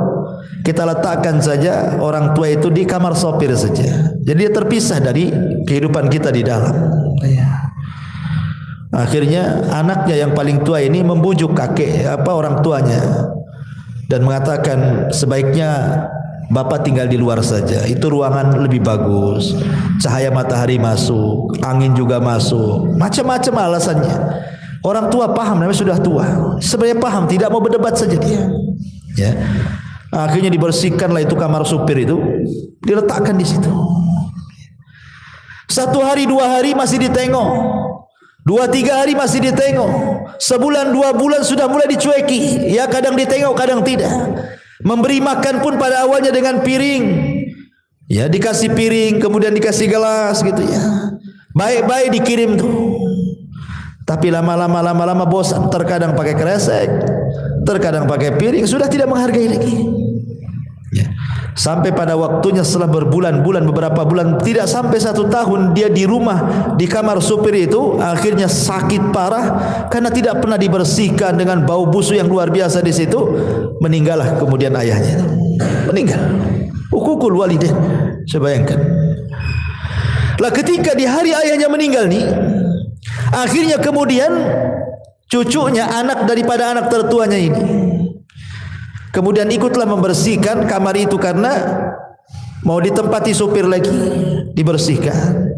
kita letakkan saja orang tua itu di kamar sopir saja. Jadi dia terpisah dari kehidupan kita di dalam. Akhirnya anaknya yang paling tua ini membujuk orang tuanya dan mengatakan sebaiknya bapak tinggal di luar saja. Itu ruangan lebih bagus, cahaya matahari masuk, angin juga masuk, macam-macam alasannya. Orang tua paham, namanya sudah tua. Sebenarnya paham, tidak mau berdebat saja dia. Ya. Akhirnya dibersihkanlah itu kamar supir itu, diletakkan di situ. Satu hari dua hari masih ditengok, dua tiga hari masih ditengok, sebulan dua bulan sudah mulai dicueki. Ya kadang ditengok kadang tidak. Memberi makan pun pada awalnya dengan piring, ya dikasih piring kemudian dikasih gelas gitu ya. Baik-baik dikirim tuh. Tapi lama-lama bosan. Terkadang pakai kresek, terkadang pakai piring, sudah tidak menghargai lagi. Ya. Sampai pada waktunya setelah berbulan-bulan, beberapa bulan, tidak sampai 1 tahun dia di rumah di kamar supir itu, akhirnya sakit parah karena tidak pernah dibersihkan dengan bau busuk yang luar biasa di situ. Meninggallah kemudian ayahnya. Meninggal. Uququl walidain. Saya bayangkan. Lah ketika di hari ayahnya meninggal nih, akhirnya kemudian cucunya, anak daripada anak tertuanya ini, kemudian ikutlah membersihkan kamar itu karena mau ditempati supir lagi, dibersihkan.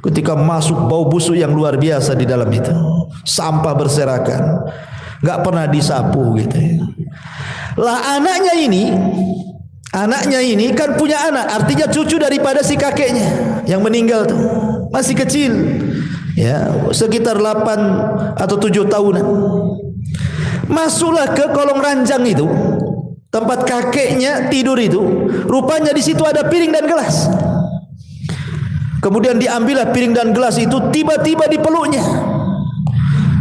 Ketika masuk bau busuk yang luar biasa di dalam itu, sampah berserakan, enggak pernah disapu gitu. Lah anaknya ini Anaknya ini kan punya anak, artinya cucu daripada si kakeknya yang meninggal tuh. Masih kecil. Ya, sekitar 8 atau 7 tahunan. Masuklah ke kolong ranjang itu, tempat kakeknya tidur itu. Rupanya di situ ada piring dan gelas. Kemudian diambillah piring dan gelas itu, tiba-tiba dipeluknya.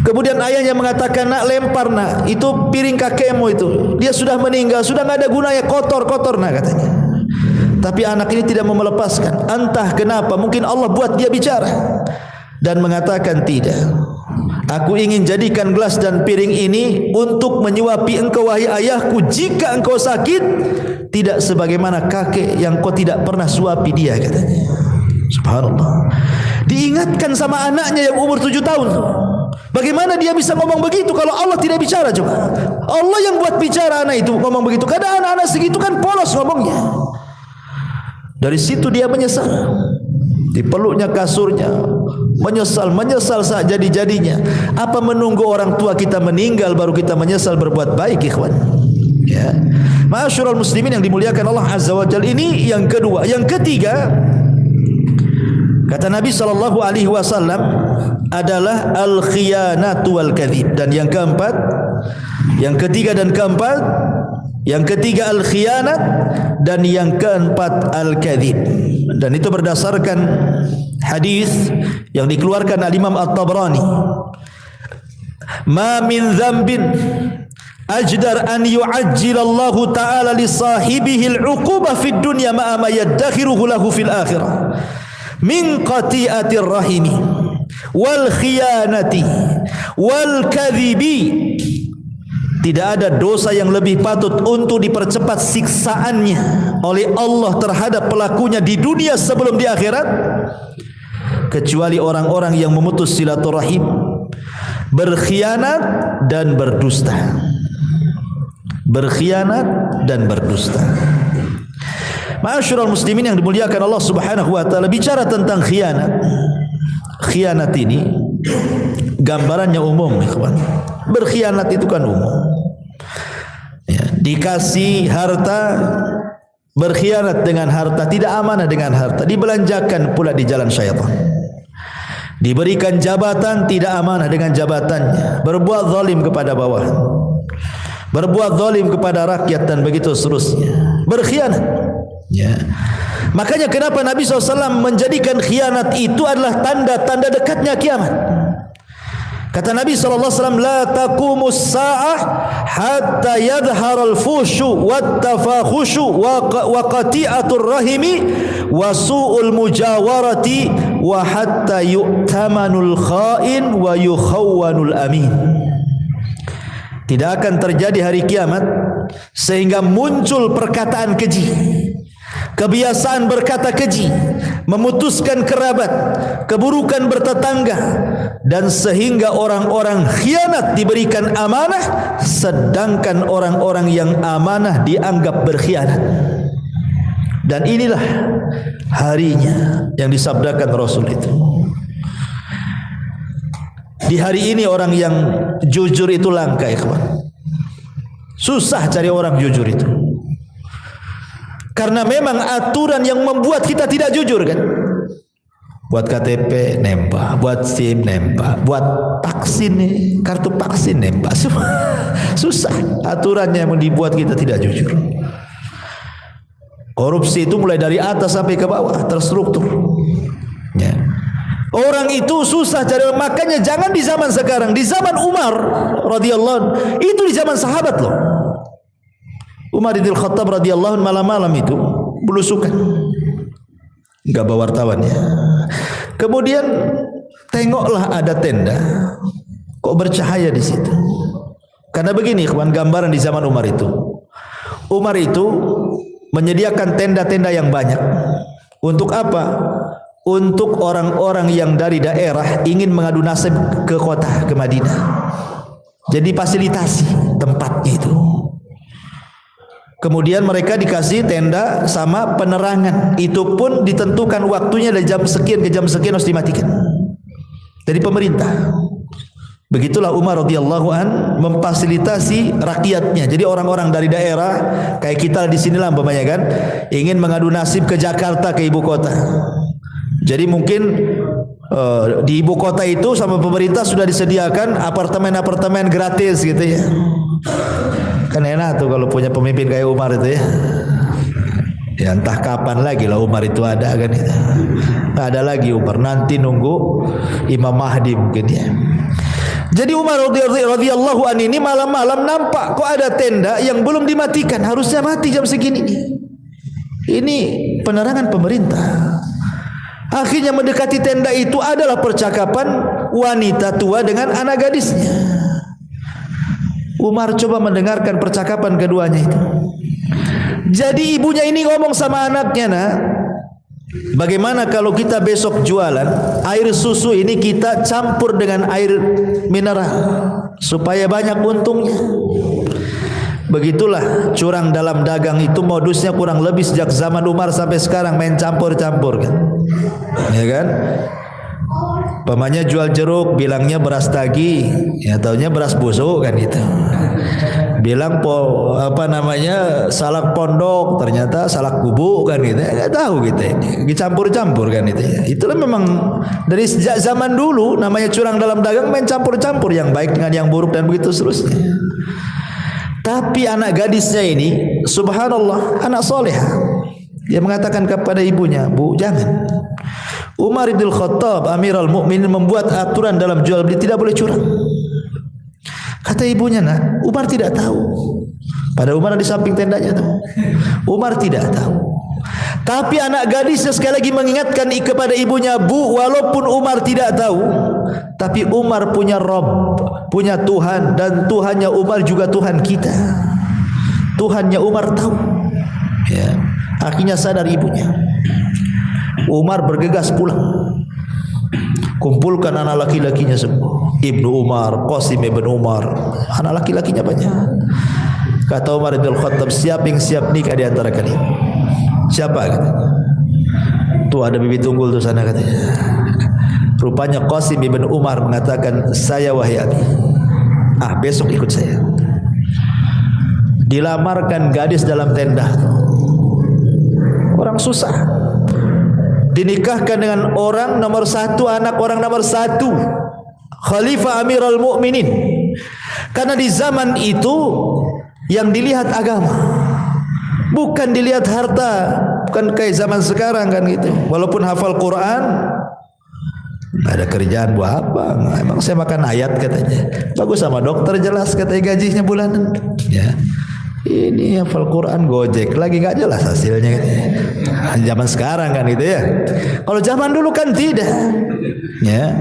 Kemudian ayahnya mengatakan, nak, lempar nak, itu piring kakekmu itu, dia sudah meninggal, sudah tidak ada gunanya, kotor nak, katanya. Tapi anak ini tidak mau melepaskan. Entah kenapa, mungkin Allah buat dia bicara dan mengatakan, tidak, aku ingin jadikan gelas dan piring ini untuk menyuapi engkau wahai ayahku jika engkau sakit, tidak sebagaimana kakek yang kau tidak pernah suapi dia, katanya. Subhanallah. Diingatkan sama anaknya yang umur 7 tahun. Bagaimana dia bisa ngomong begitu kalau Allah tidak bicara? Coba, Allah yang buat bicara anak itu ngomong begitu. Kadang anak-anak segitu kan polos ngomongnya. Dari situ dia menyesal. Dipeluknya kasurnya, menyesal saat jadi-jadinya. Apa menunggu orang tua kita meninggal baru kita menyesal berbuat baik, ikhwan? Ya. Ma'asyiral muslimin yang dimuliakan Allah Azza wa Jalla, ini yang kedua. Yang ketiga, kata Nabi SAW adalah al-khiyanatu wal-kadhib. Dan yang keempat, yang ketiga dan keempat, yang ketiga al-khiyanat dan yang keempat al-kadhib. Dan itu berdasarkan hadis yang dikeluarkan al-Imam At-Tabrani. Ma min dzambin ajdar an yu'ajjilallahu ta'ala li sahibihi al-'uqubah fid dunya ma'a ma yaddakhiruhu lahu fil akhirah min qati'atir rahimi wal khiyanati wal kadhibi. Tidak ada dosa yang lebih patut untuk dipercepat siksaannya oleh Allah terhadap pelakunya di dunia sebelum di akhirat, kecuali orang-orang yang memutus silaturahim, berkhianat dan berdusta. Berkhianat dan berdusta. Ma'asyiral muslimin yang dimuliakan Allah Subhanahu wa taala, bicara tentang khianat. Khianat ini gambarannya umum, ikhwan. Berkhianat itu kan umum. Ya, dikasih harta, berkhianat dengan harta, tidak amanah dengan harta, dibelanjakan pula di jalan syaitan. Diberikan jabatan, tidak amanah dengan jabatannya, berbuat zalim kepada bawahan, berbuat zalim kepada rakyat dan begitu seterusnya. Berkhianat. Ya. Makanya kenapa Nabi SAW menjadikan khianat itu adalah tanda-tanda dekatnya kiamat. Kata Nabi SAW, la taqumus sa'ah hatta yadhharal fushu wattafakhushu wa qati'atur rahimi wa su'ul mujawarati wa hatta yu'tamanul kha'in wa yukhawwanul amin. Tidak akan terjadi hari kiamat sehingga muncul perkataan keji, kebiasaan berkata keji, memutuskan kerabat, keburukan bertetangga, dan sehingga orang-orang khianat diberikan amanah, sedangkan orang-orang yang amanah dianggap berkhianat. Dan inilah harinya yang disabdakan Rasul itu. Di hari ini orang yang jujur itu langka, ikhwan. Susah cari orang jujur itu. Karena memang aturan yang membuat kita tidak jujur, kan? Buat KTP nembak, buat SIM nembak, buat vaksin nih, kartu vaksin nembak. Susah aturannya yang dibuat kita tidak jujur. Korupsi itu mulai dari atas sampai ke bawah, terstruktur. Ya. Orang itu susah cari, makanya jangan di zaman sekarang, di zaman Umar radhiyallahu anhu, itu di zaman sahabat loh. Umar bin Khattab radhiyallahu anhu malam-malam itu belusukan, enggak bawa wartawan ya. Kemudian tengoklah ada tenda, kok bercahaya di situ. Karena begini, ikhwan, gambaran di zaman Umar itu. Umar itu menyediakan tenda-tenda yang banyak. Untuk apa? Untuk orang-orang yang dari daerah ingin mengadu nasib ke kota, ke Madinah. Jadi fasilitasi tempatnya itu. Kemudian mereka dikasih tenda sama penerangan. Itu pun ditentukan waktunya dari jam sekian ke jam sekian harus dimatikan. Dari pemerintah. Begitulah Umar radhiyallahu an memfasilitasi rakyatnya. Jadi orang-orang dari daerah kayak kita di sinilah umpamanya kan, ingin mengadu nasib ke Jakarta, ke ibu kota. Jadi mungkin di ibu kota itu sama pemerintah sudah disediakan apartemen-apartemen gratis gitu ya. Kan enak tuh kalau punya pemimpin kayak Umar itu ya. Ya entah kapan lagi lah Umar itu ada kan itu. Nggak ada lagi Umar, nanti nunggu Imam Mahdi mungkin ya. Jadi Umar radhiyallahu an ini malam-malam nampak kok ada tenda yang belum dimatikan, harusnya mati jam segini. Ini penerangan pemerintah. Akhirnya mendekati tenda itu adalah percakapan wanita tua dengan anak gadisnya. Umar coba mendengarkan percakapan keduanya itu. Jadi ibunya ini ngomong sama anaknya, nak, bagaimana kalau kita besok jualan air susu ini kita campur dengan air mineral supaya banyak untungnya. Begitulah curang dalam dagang itu modusnya kurang lebih sejak zaman Umar sampai sekarang, main campur-campur kan. Ya kan? Pemanya jual jeruk bilangnya beras tagi, ya taunya beras busuk kan itu. Bilang salak pondok, ternyata salak bubuk kan gitu. Enggak tahu gitu ini. Dicampur-campur kan itu ya. Itulah memang dari sejak zaman dulu namanya curang dalam dagang, main campur-campur yang baik dengan yang buruk dan begitu seterusnya. Tapi anak gadisnya ini subhanallah anak soleh. Dia mengatakan kepada ibunya, "Bu, jangan. Umar bin Khattab Amirul Mukminin membuat aturan dalam jual beli tidak boleh curang." Kata ibunya, "Nak, Umar tidak tahu." Pada Umar di samping tendanya tuh. Umar tidak tahu. Tapi anak gadisnya sekali lagi mengingatkan kepada ibunya, "Bu, walaupun Umar tidak tahu, tapi Umar punya Rabb, punya Tuhan, dan Tuhannya Umar juga Tuhan kita. Tuhannya Umar tahu." Ya. Akhirnya sadar ibunya. Umar bergegas pulang. Kumpulkan anak laki-lakinya semua. Ibnu Umar, Qasim ibn Umar, anak laki-lakinya banyak. Kata Umar bin Khattab, siapa yang siap nikah di antara kalian? Siapa? Katanya. Tuh ada bibit unggul tuh sana katanya. Rupanya Qasim ibn Umar mengatakan, "Saya wahai abi. Besok ikut saya." Dilamarkan gadis dalam tenda. Orang susah. Dinikahkan dengan orang nomor satu, anak orang nomor satu, Khalifah Amirul Mukminin. Karena di zaman itu yang dilihat agama, bukan dilihat harta. Bukan kayak zaman sekarang kan gitu. Walaupun hafal Quran, nggak ada kerjaan buat apa? Emang saya makan ayat katanya. Bagus sama dokter jelas katanya gajinya bulanan. Ya. Ini hafal Quran gojek lagi nggak jelas hasilnya. Zaman sekarang kan gitu ya. Kalau zaman dulu kan tidak. Ya.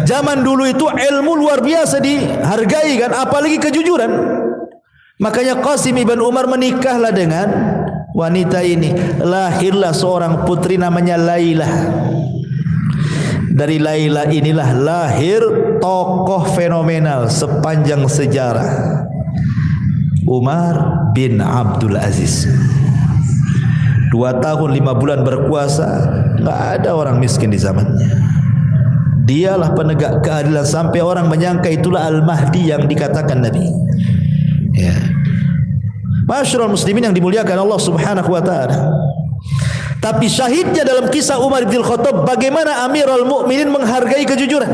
Zaman dulu itu ilmu luar biasa dihargai kan, apalagi kejujuran. Makanya Qasim ibn Umar menikahlah dengan wanita ini. Lahirlah seorang putri namanya Lailah. Dari Lailah inilah lahir tokoh fenomenal sepanjang sejarah, Umar bin Abdul Aziz. 2 tahun 5 bulan berkuasa, nggak ada orang miskin di zamannya. Dialah penegak keadilan sampai orang menyangka itulah Al-Mahdi yang dikatakan Nabi. Ya. Masyarul muslimin yang dimuliakan Allah Subhanahu wa taala. Tapi syahidnya dalam kisah Umar bin Khattab bagaimana Amirul Mukminin menghargai kejujuran.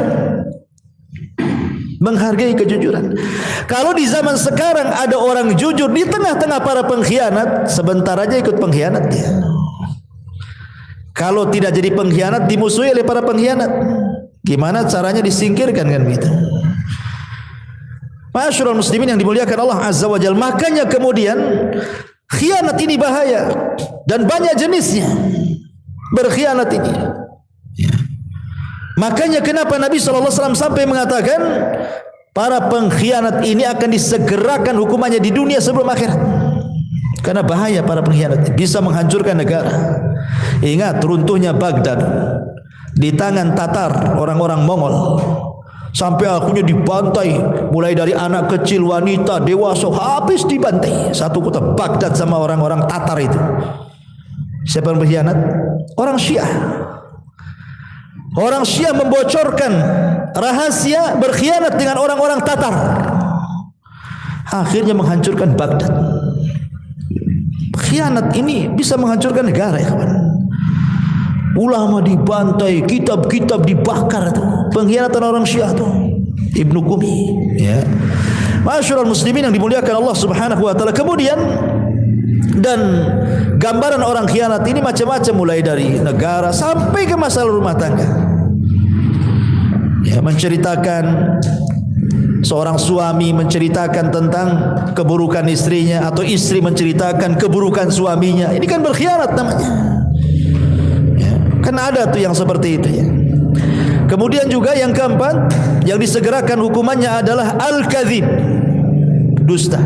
Menghargai kejujuran. Kalau di zaman sekarang ada orang jujur di tengah-tengah para pengkhianat, sebentar aja ikut pengkhianat dia. Kalau tidak jadi pengkhianat, dimusuhi oleh para pengkhianat. Gimana caranya disingkirkan kan gitu. Masyarul muslimin yang dimuliakan Allah Azza wa Jalla. Makanya kemudian khianat ini bahaya dan banyak jenisnya. Berkhianat ini. Ya. Makanya kenapa Nabi SAW sampai mengatakan para pengkhianat ini akan disegerakan hukumannya di dunia sebelum akhirat. Karena bahaya para pengkhianat, bisa menghancurkan negara. Ingat runtuhnya Baghdad di tangan Tatar, orang-orang Mongol. Sampai akhirnya dibantai, mulai dari anak kecil, wanita, dewasa, habis dibantai. Satu kota Baghdad sama orang-orang Tatar itu. Siapa yang berkhianat? Orang Syiah. Orang Syiah membocorkan rahasia berkhianat dengan orang-orang Tatar. Akhirnya menghancurkan Baghdad. Khianat ini bisa menghancurkan negara, ya kawan. Ulama dibantai, kitab-kitab dibakar itu. Pengkhianatan orang Syiah itu. Ibnu Qumi, ya. Masyaallah muslimin yang dimuliakan Allah Subhanahu wa taala. Kemudian dan gambaran orang khianat ini macam-macam, mulai dari negara sampai ke masalah rumah tangga. Ya, menceritakan seorang suami menceritakan tentang keburukan istrinya, atau istri menceritakan keburukan suaminya. Ini kan berkhianat namanya. Ya, kan ada tuh yang seperti itu, ya. Kemudian juga yang keempat yang disegerakan hukumannya adalah al-kadzib, dusta.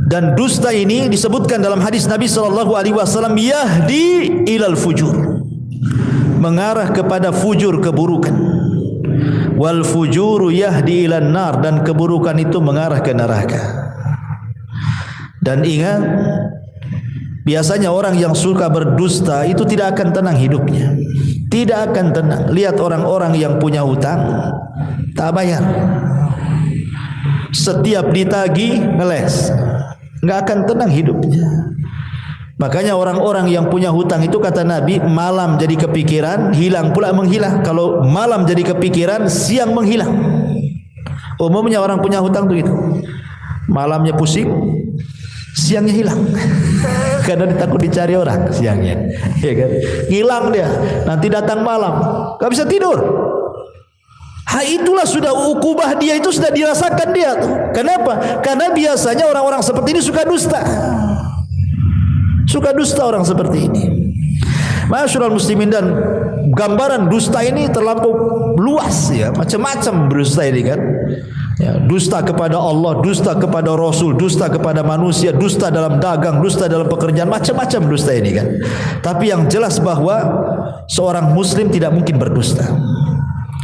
Dan dusta ini disebutkan dalam hadis Nabi sallallahu alaihi wasallam, yahdi ilal fujur, mengarah kepada fujur, keburukan. Wal fujuru yahdi ilan nar, dan keburukan itu mengarah ke neraka. Dan ingat, biasanya orang yang suka berdusta itu tidak akan tenang hidupnya. Tidak akan tenang. Lihat orang-orang yang punya hutang tak bayar, setiap ditagih ngeles, enggak akan tenang hidupnya. Makanya orang-orang yang punya hutang itu, kata Nabi, malam jadi kepikiran, hilang pula menghilang. Kalau malam jadi kepikiran, siang menghilang. Umumnya orang punya hutang begitu. Malamnya pusing, siangnya hilang. Karena takut dicari orang siangnya, ya kan? Hilang dia, nanti datang malam, gak bisa tidur. Itulah sudah ukubah dia, itu sudah dirasakan dia tuh. Kenapa? Karena biasanya orang-orang seperti ini suka dusta. Suka dusta orang seperti ini. Masyaallah muslimin, dan gambaran dusta ini terlampau luas, ya. Macam-macam dusta ini kan. Ya, dusta kepada Allah, dusta kepada Rasul, dusta kepada manusia, dusta dalam dagang, dusta dalam pekerjaan, macam-macam dusta ini kan. Tapi yang jelas bahwa seorang muslim tidak mungkin berdusta.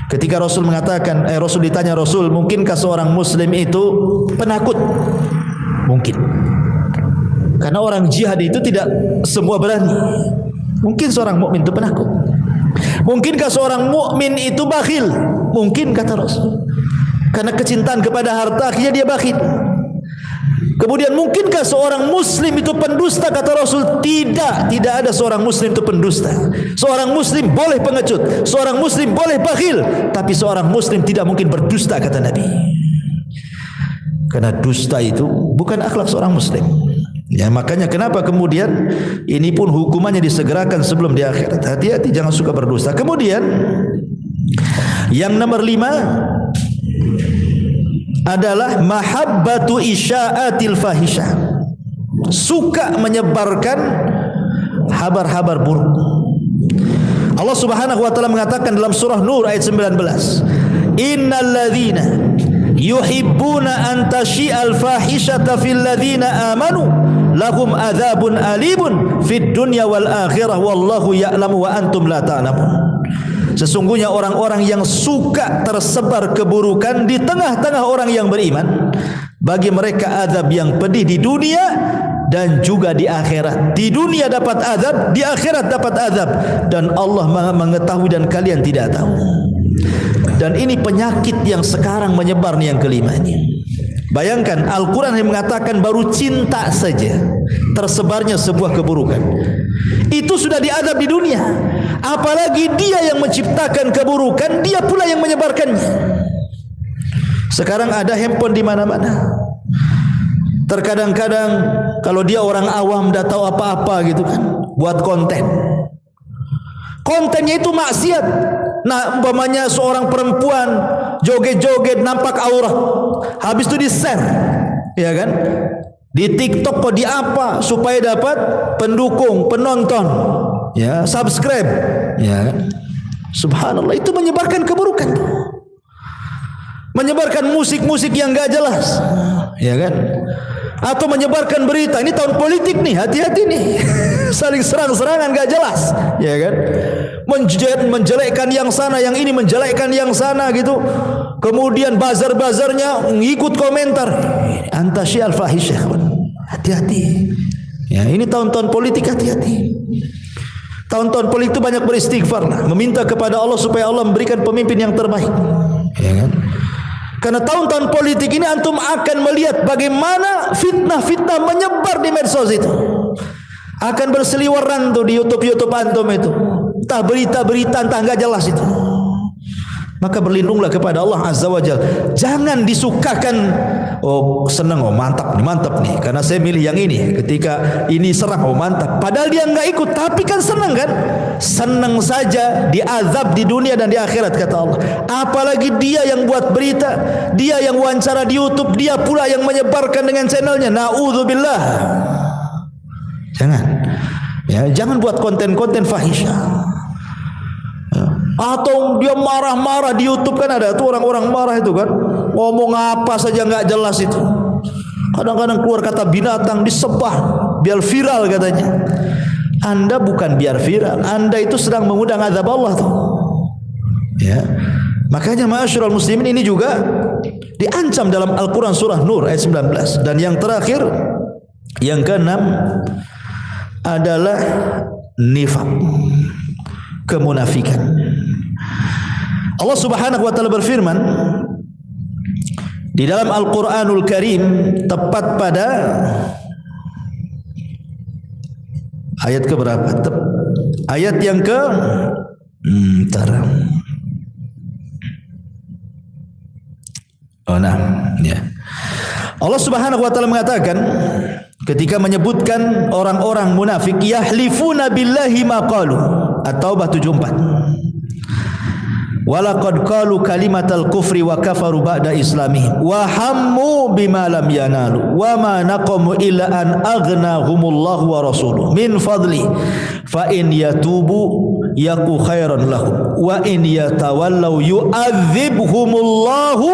Ketika Rasul mengatakan, Rasul ditanya, Rasul, mungkinkah seorang muslim itu penakut? Mungkin. Karena orang jihad itu tidak semua berani. Mungkin seorang mukmin itu penakut. Mungkinkah seorang mukmin itu bakhil? Mungkin, kata Rasul. Karena kecintaan kepada harta akhirnya dia bakhil. Kemudian mungkinkah seorang muslim itu pendusta? Kata Rasul, tidak. Tidak ada seorang muslim itu pendusta. Seorang muslim boleh pengecut, seorang muslim boleh bakhil, tapi seorang muslim tidak mungkin berdusta, kata Nabi. Karena dusta itu bukan akhlak seorang muslim. Ya, makanya kenapa kemudian ini pun hukumannya disegerakan sebelum di akhirat. Hati-hati, jangan suka berdusta. Kemudian yang nomor 5 adalah mahabbatu isya'atil fahisyah, suka menyebarkan habar-habar buruk. Allah Subhanahu wa taala mengatakan dalam surah Nur ayat 19, innal ladzina yuhibbuna an tashi'al fahishata fil ladzina amanu lahum adzabun alimun fid dunya wal akhirah wallahu ya'lamu wa antum la ta'lamun. Sesungguhnya orang-orang yang suka tersebar keburukan di tengah-tengah orang yang beriman, bagi mereka azab yang pedih di dunia dan juga di akhirat. Di dunia dapat azab, di akhirat dapat azab, dan Allah Maha mengetahui dan kalian tidak tahu. Dan ini penyakit yang sekarang menyebar nih, yang kelima ini. Bayangkan, Al-Quran yang mengatakan baru cinta saja tersebarnya sebuah keburukan, itu sudah diadab di dunia. Apalagi dia yang menciptakan keburukan, dia pula yang menyebarkannya. Sekarang ada handphone di mana-mana. Terkadang-kadang kalau dia orang awam, tidak tahu apa-apa gitu kan, buat konten. Kontennya itu maksiat. Nah, umpamanya seorang perempuan joget-joget nampak aurat, habis itu di-share, ya kan? Di TikTok kok di apa, supaya dapat pendukung, penonton, ya, subscribe, ya kan? Subhanallah, itu menyebarkan keburukan, menyebarkan musik-musik yang enggak jelas, ya kan? Atau menyebarkan berita, ini tahun politik nih, hati-hati nih. Saling serang-serangan enggak jelas, ya kan? Menjelekkan yang sana, yang ini menjelekkan yang sana gitu. Kemudian bazar-bazarnya ngikut komentar antasyial fahisyah. Hati-hati. Ya, ini tahun-tahun politik, hati-hati. Tahun-tahun politik itu banyak beristighfar lah, meminta kepada Allah supaya Allah memberikan pemimpin yang terbaik. Ya kan? Karena tahun-tahun politik ini antum akan melihat bagaimana fitnah-fitnah menyebar di medsos itu. Akan berseliweran tuh di YouTube antum itu. Entah berita-berita entah enggak jelas itu. Maka berlindunglah kepada Allah Azza wa Jalla. Jangan disukakan, oh senang, oh mantap nih, karena saya milih yang ini. Ketika ini serang, oh mantap. Padahal dia enggak ikut, tapi kan senang kan? Senang saja diazab di dunia dan di akhirat kata Allah. Apalagi dia yang buat berita, dia yang wawancara di YouTube, dia pula yang menyebarkan dengan channelnya. Na'udzubillah. Jangan. Ya, jangan buat konten-konten fahisyah. Atau dia marah-marah di YouTube, kan ada tuh orang-orang marah itu kan, ngomong apa saja nggak jelas itu. Kadang-kadang keluar kata binatang disebah biar viral katanya. Anda bukan biar viral, Anda itu sedang mengundang azab Allah tuh. Ya, makanya ma'asyiral muslimin ini juga diancam dalam Al-Quran surah Nur ayat 19. Dan yang terakhir, yang keenam adalah nifaq, kemunafikan. Allah Subhanahu wa taala berfirman di dalam Al-Qur'anul Karim, tepat pada ayat ke berapa? Ayat yang ke ya. Allah Subhanahu wa taala mengatakan ketika menyebutkan orang-orang munafik, yahlifuna billahi ma qalu. At-Taubah 74. Walaqad qalu kalimatal kufri wa kafaru ba'da islamihim wa hammu bima lam yanalu wa ma naqamu illa an aghnahumullahu wa rasuluhu min fadli fa in yatubu yaku khairan lahum wa in yatawallaw yu'adzibhumullahu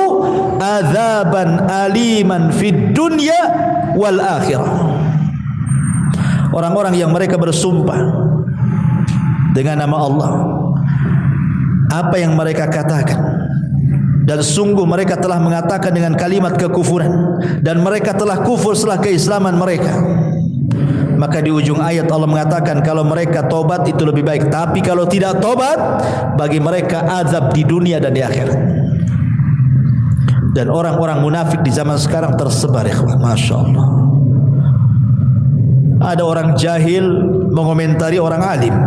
adzaban aliman fid dunya wal akhirah. Orang-orang yang mereka bersumpah dengan nama Allah, apa yang mereka katakan, dan sungguh mereka telah mengatakan dengan kalimat kekufuran, dan mereka telah kufur setelah keislaman mereka. Maka di ujung ayat Allah mengatakan kalau mereka tobat itu lebih baik, tapi kalau tidak tobat bagi mereka azab di dunia dan di akhirat. Dan orang-orang munafik di zaman sekarang tersebar, ikhwan, Masya Allah. Ada orang jahil mengomentari orang alim.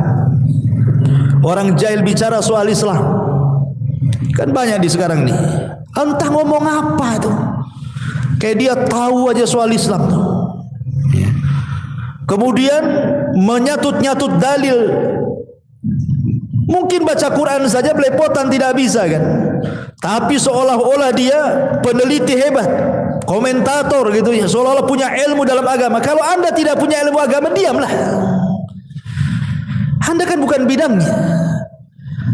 Orang jahil bicara soal Islam, kan banyak di sekarang nih. Entah ngomong apa tuh, kayak dia tahu aja soal Islam tuh. Kemudian menyatut-nyatut dalil. Mungkin baca Quran saja belepotan tidak bisa kan, tapi seolah-olah dia peneliti hebat, komentator gitu ya, seolah-olah punya ilmu dalam agama. Kalau anda tidak punya ilmu agama, diamlah. Anda kan bukan bidangnya.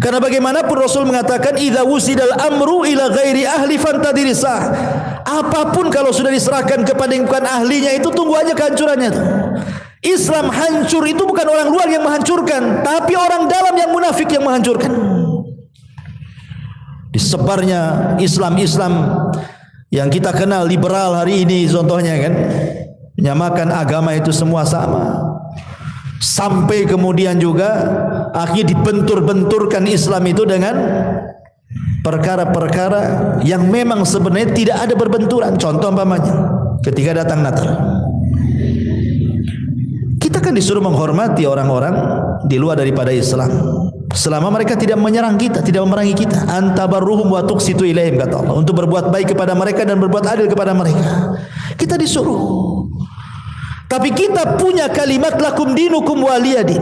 Karena bagaimanapun Rasul mengatakan idza wusidal amru ila ghairi ahli fantadirisah. Apapun kalau sudah diserahkan kepada yang bukan ahlinya, itu tunggu aja kehancurannya tuh. Islam hancur itu bukan orang luar yang menghancurkan, tapi orang dalam yang munafik yang menghancurkan. Disebarnya Islam-Islam yang kita kenal liberal hari ini contohnya kan, menyamakan agama itu semua sama. Sampai kemudian juga akhirnya dibentur-benturkan Islam itu dengan perkara-perkara yang memang sebenarnya tidak ada berbenturan. Contoh umpamanya ketika datang Natal, kita kan disuruh menghormati orang-orang di luar daripada Islam selama mereka tidak menyerang kita, tidak memerangi kita. Antabarruhum wa tuqsitu ilaihim, kata Allah, untuk berbuat baik kepada mereka dan berbuat adil kepada mereka. Kita disuruh. Tapi kita punya kalimat lakum dinukum waliyadin.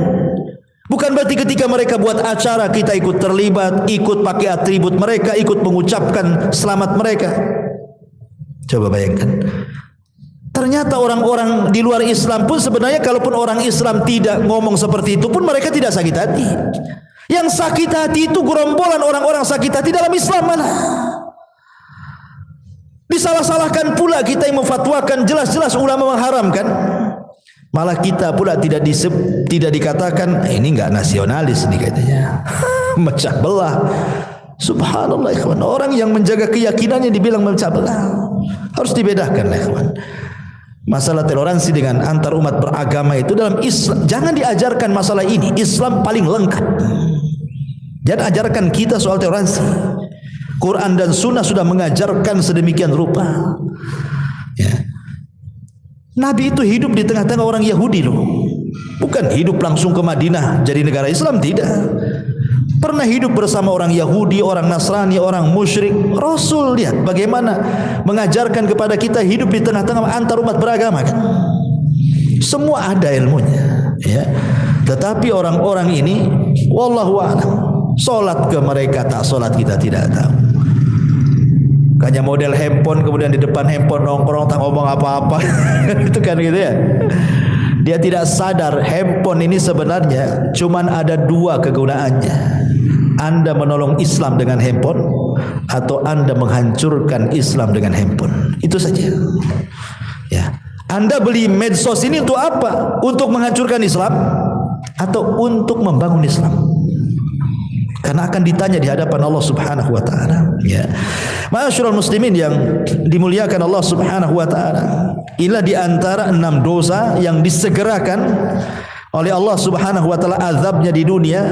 Bukan berarti ketika mereka buat acara kita ikut terlibat, ikut pakai atribut mereka, ikut mengucapkan selamat mereka. Coba bayangkan. Ternyata orang-orang di luar Islam pun sebenarnya, kalaupun orang Islam tidak ngomong seperti itu pun, mereka tidak sakit hati. Yang sakit hati itu gerombolan orang-orang sakit hati dalam Islam mana? Disalah-salahkan pula kita yang memfatwakan, jelas-jelas ulama mengharamkan. Malah kita pula tidak dikatakan ini enggak nasionalis nih katanya. Mecah belah. Subhanallah ikhwan. Orang yang menjaga keyakinannya dibilang memecah belah. Harus dibedakan ikhwan. Masalah toleransi dengan antar umat beragama itu dalam Islam jangan diajarkan masalah ini. Islam paling lengkap. Jangan ajarkan kita soal toleransi. Quran dan Sunnah sudah mengajarkan sedemikian rupa. Ya. Nabi itu hidup di tengah-tengah orang Yahudi loh. Bukan hidup langsung ke Madinah jadi negara Islam, tidak. Pernah hidup bersama orang Yahudi, orang Nasrani, orang musyrik. Rasul lihat bagaimana mengajarkan kepada kita hidup di tengah-tengah antar umat beragama kan. Semua ada ilmunya, ya. Tetapi orang-orang ini wallahu a'lam, salat ke mereka tak salat kita tidak tahu. Hanya model handphone, kemudian di depan handphone nongkrong tak ngomong apa-apa. Itu kan gitu ya. Dia tidak sadar handphone ini sebenarnya cuman ada dua kegunaannya. Anda menolong Islam dengan handphone atau Anda menghancurkan Islam dengan handphone. Itu saja. Ya. Anda beli medsos ini untuk apa? Untuk menghancurkan Islam atau untuk membangun Islam? Karena akan ditanya di hadapan Allah Subhanahu wa taala, ya. Ma'asyiral muslimin yang dimuliakan Allah Subhanahu wa taala. Inilah di antara 6 dosa yang disegerakan oleh Allah Subhanahu wa taala azabnya di dunia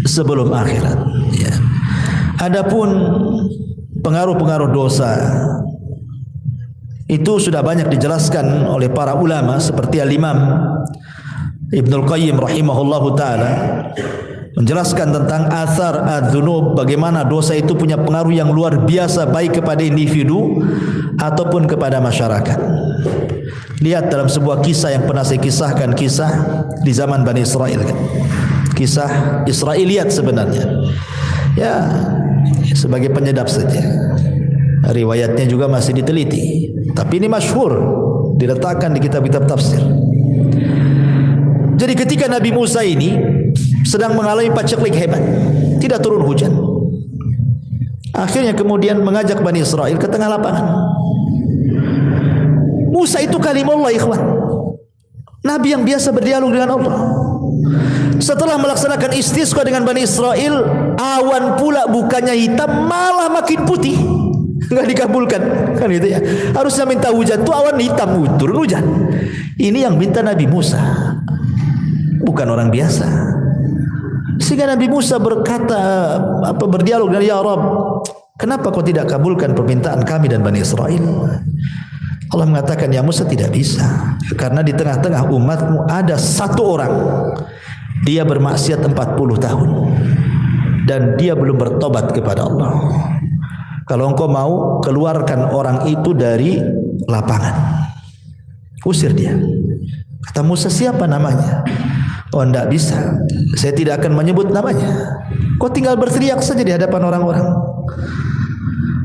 sebelum akhirat, ya. Adapun pengaruh-pengaruh dosa itu sudah banyak dijelaskan oleh para ulama seperti Al-Imam Ibnul Qayyim rahimahullahu taala menjelaskan tentang athar adzunub, bagaimana dosa itu punya pengaruh yang luar biasa baik kepada individu ataupun kepada masyarakat. Lihat dalam sebuah kisah yang pernah saya kisahkan, kisah di zaman Bani Israel kan. Kisah Israiliyat sebenarnya. Ya, sebagai penyedap saja. Riwayatnya juga masih diteliti, tapi ini masyhur, diletakkan di kitab-kitab tafsir. Jadi ketika Nabi Musa ini sedang mengalami paceklik hebat, tidak turun hujan. Akhirnya kemudian mengajak Bani Israel ke tengah lapangan. Musa itu kalimullah, ikhwan. Nabi yang biasa berdialog dengan Allah. Setelah melaksanakan istisqa dengan Bani Israel, awan pula bukannya hitam malah makin putih. Enggak dikabulkan, kan gitu ya. Harusnya minta hujan, tuh awan hitam, turun hujan. Ini yang minta Nabi Musa, bukan orang biasa. Sehingga Nabi Musa berkata, berdialog dengan ya Rabb, kenapa kau tidak kabulkan permintaan kami dan Bani Israel? Allah mengatakan, ya Musa, tidak bisa, karena di tengah-tengah umatmu ada satu orang, dia bermaksiat 40 tahun dan dia belum bertobat kepada Allah. Kalau engkau mau, keluarkan orang itu dari lapangan, usir dia. Kata Musa, siapa namanya? Oh, tidak bisa, saya tidak akan menyebut namanya. Kau tinggal berteriak saja di hadapan orang-orang.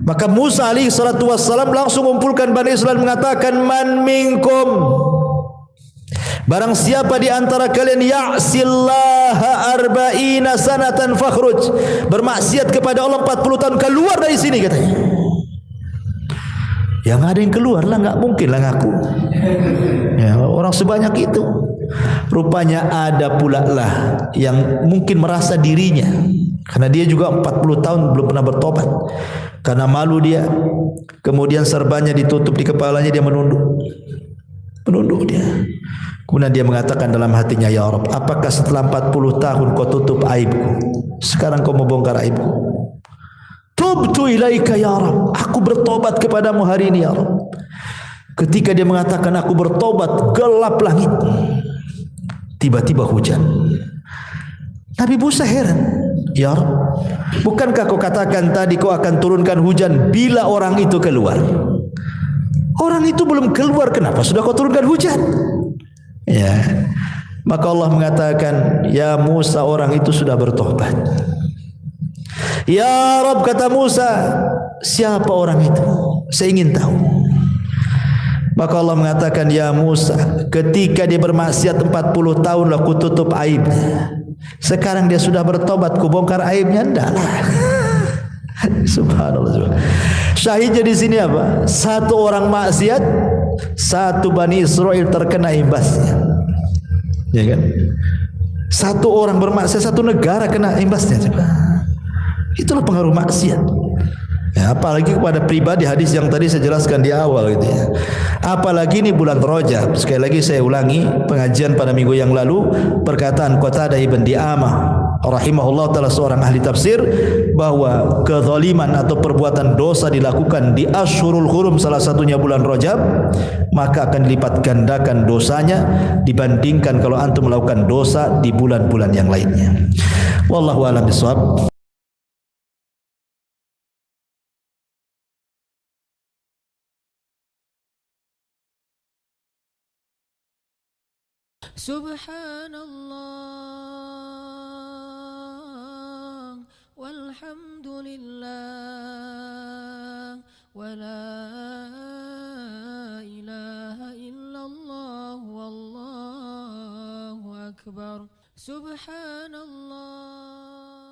Maka Musa alaihi salatu wassalam langsung mengumpulkan Bani Israel, mengatakan, man minkum, barang siapa di antara kalian ya'sillaha arba'ina sanatan fakhruj, bermaksiat kepada Allah 40 tahun, keluar dari sini, katanya. Yang ada yang keluar lah, nggak mungkin lah ngaku. Ya, orang sebanyak itu. Rupanya ada pula lah yang mungkin merasa dirinya, karena dia juga 40 tahun belum pernah bertobat. Karena malu dia, kemudian serbannya ditutup di kepalanya, dia menunduk dia. Kemudian dia mengatakan dalam hatinya, ya Rabb, apakah setelah 40 tahun kau tutup aibku, sekarang kau mau bongkar aibku? Tubtu ilaika ya Rabb, aku bertobat kepadamu hari ini ya Rabb. Ketika dia mengatakan aku bertobat, gelap langit, tiba-tiba hujan. Nabi Musa heran, ya Rabb, bukankah kau katakan tadi kau akan turunkan hujan bila orang itu keluar? Orang itu belum keluar, kenapa sudah kau turunkan hujan? Ya, maka Allah mengatakan, ya Musa, orang itu sudah bertobat. Ya Rabb, kata Musa, siapa orang itu? Saya ingin tahu. Maka Allah mengatakan, ya Musa, ketika dia bermaksiat 40 tahun lah ku tutup aibnya. Sekarang dia sudah bertobat, ku bongkar aibnya, enggaklah. Subhanallah. Syahidnya di sini apa? Satu orang maksiat, satu Bani Israel terkena imbasnya. Ya kan? Satu orang bermaksiat, satu negara kena imbasnya. Itulah pengaruh maksiat. Ya, apalagi kepada pribadi, hadis yang tadi saya jelaskan di awal gitu ya. Apalagi ini bulan Rajab. Sekali lagi saya ulangi pengajian pada minggu yang lalu, perkataan Qatadah ibn Di'amah rahimahullah taala seorang ahli tafsir, bahwa kezaliman atau perbuatan dosa dilakukan di Ashhurul Hurum, salah satunya bulan Rajab, maka akan dilipat gandakan dosanya dibandingkan kalau antum melakukan dosa di bulan-bulan yang lainnya. Wallahu a'lam bishawab.
Subhanallah walhamdulillah wa la ilaha illallah wallahu akbar. Subhanallah.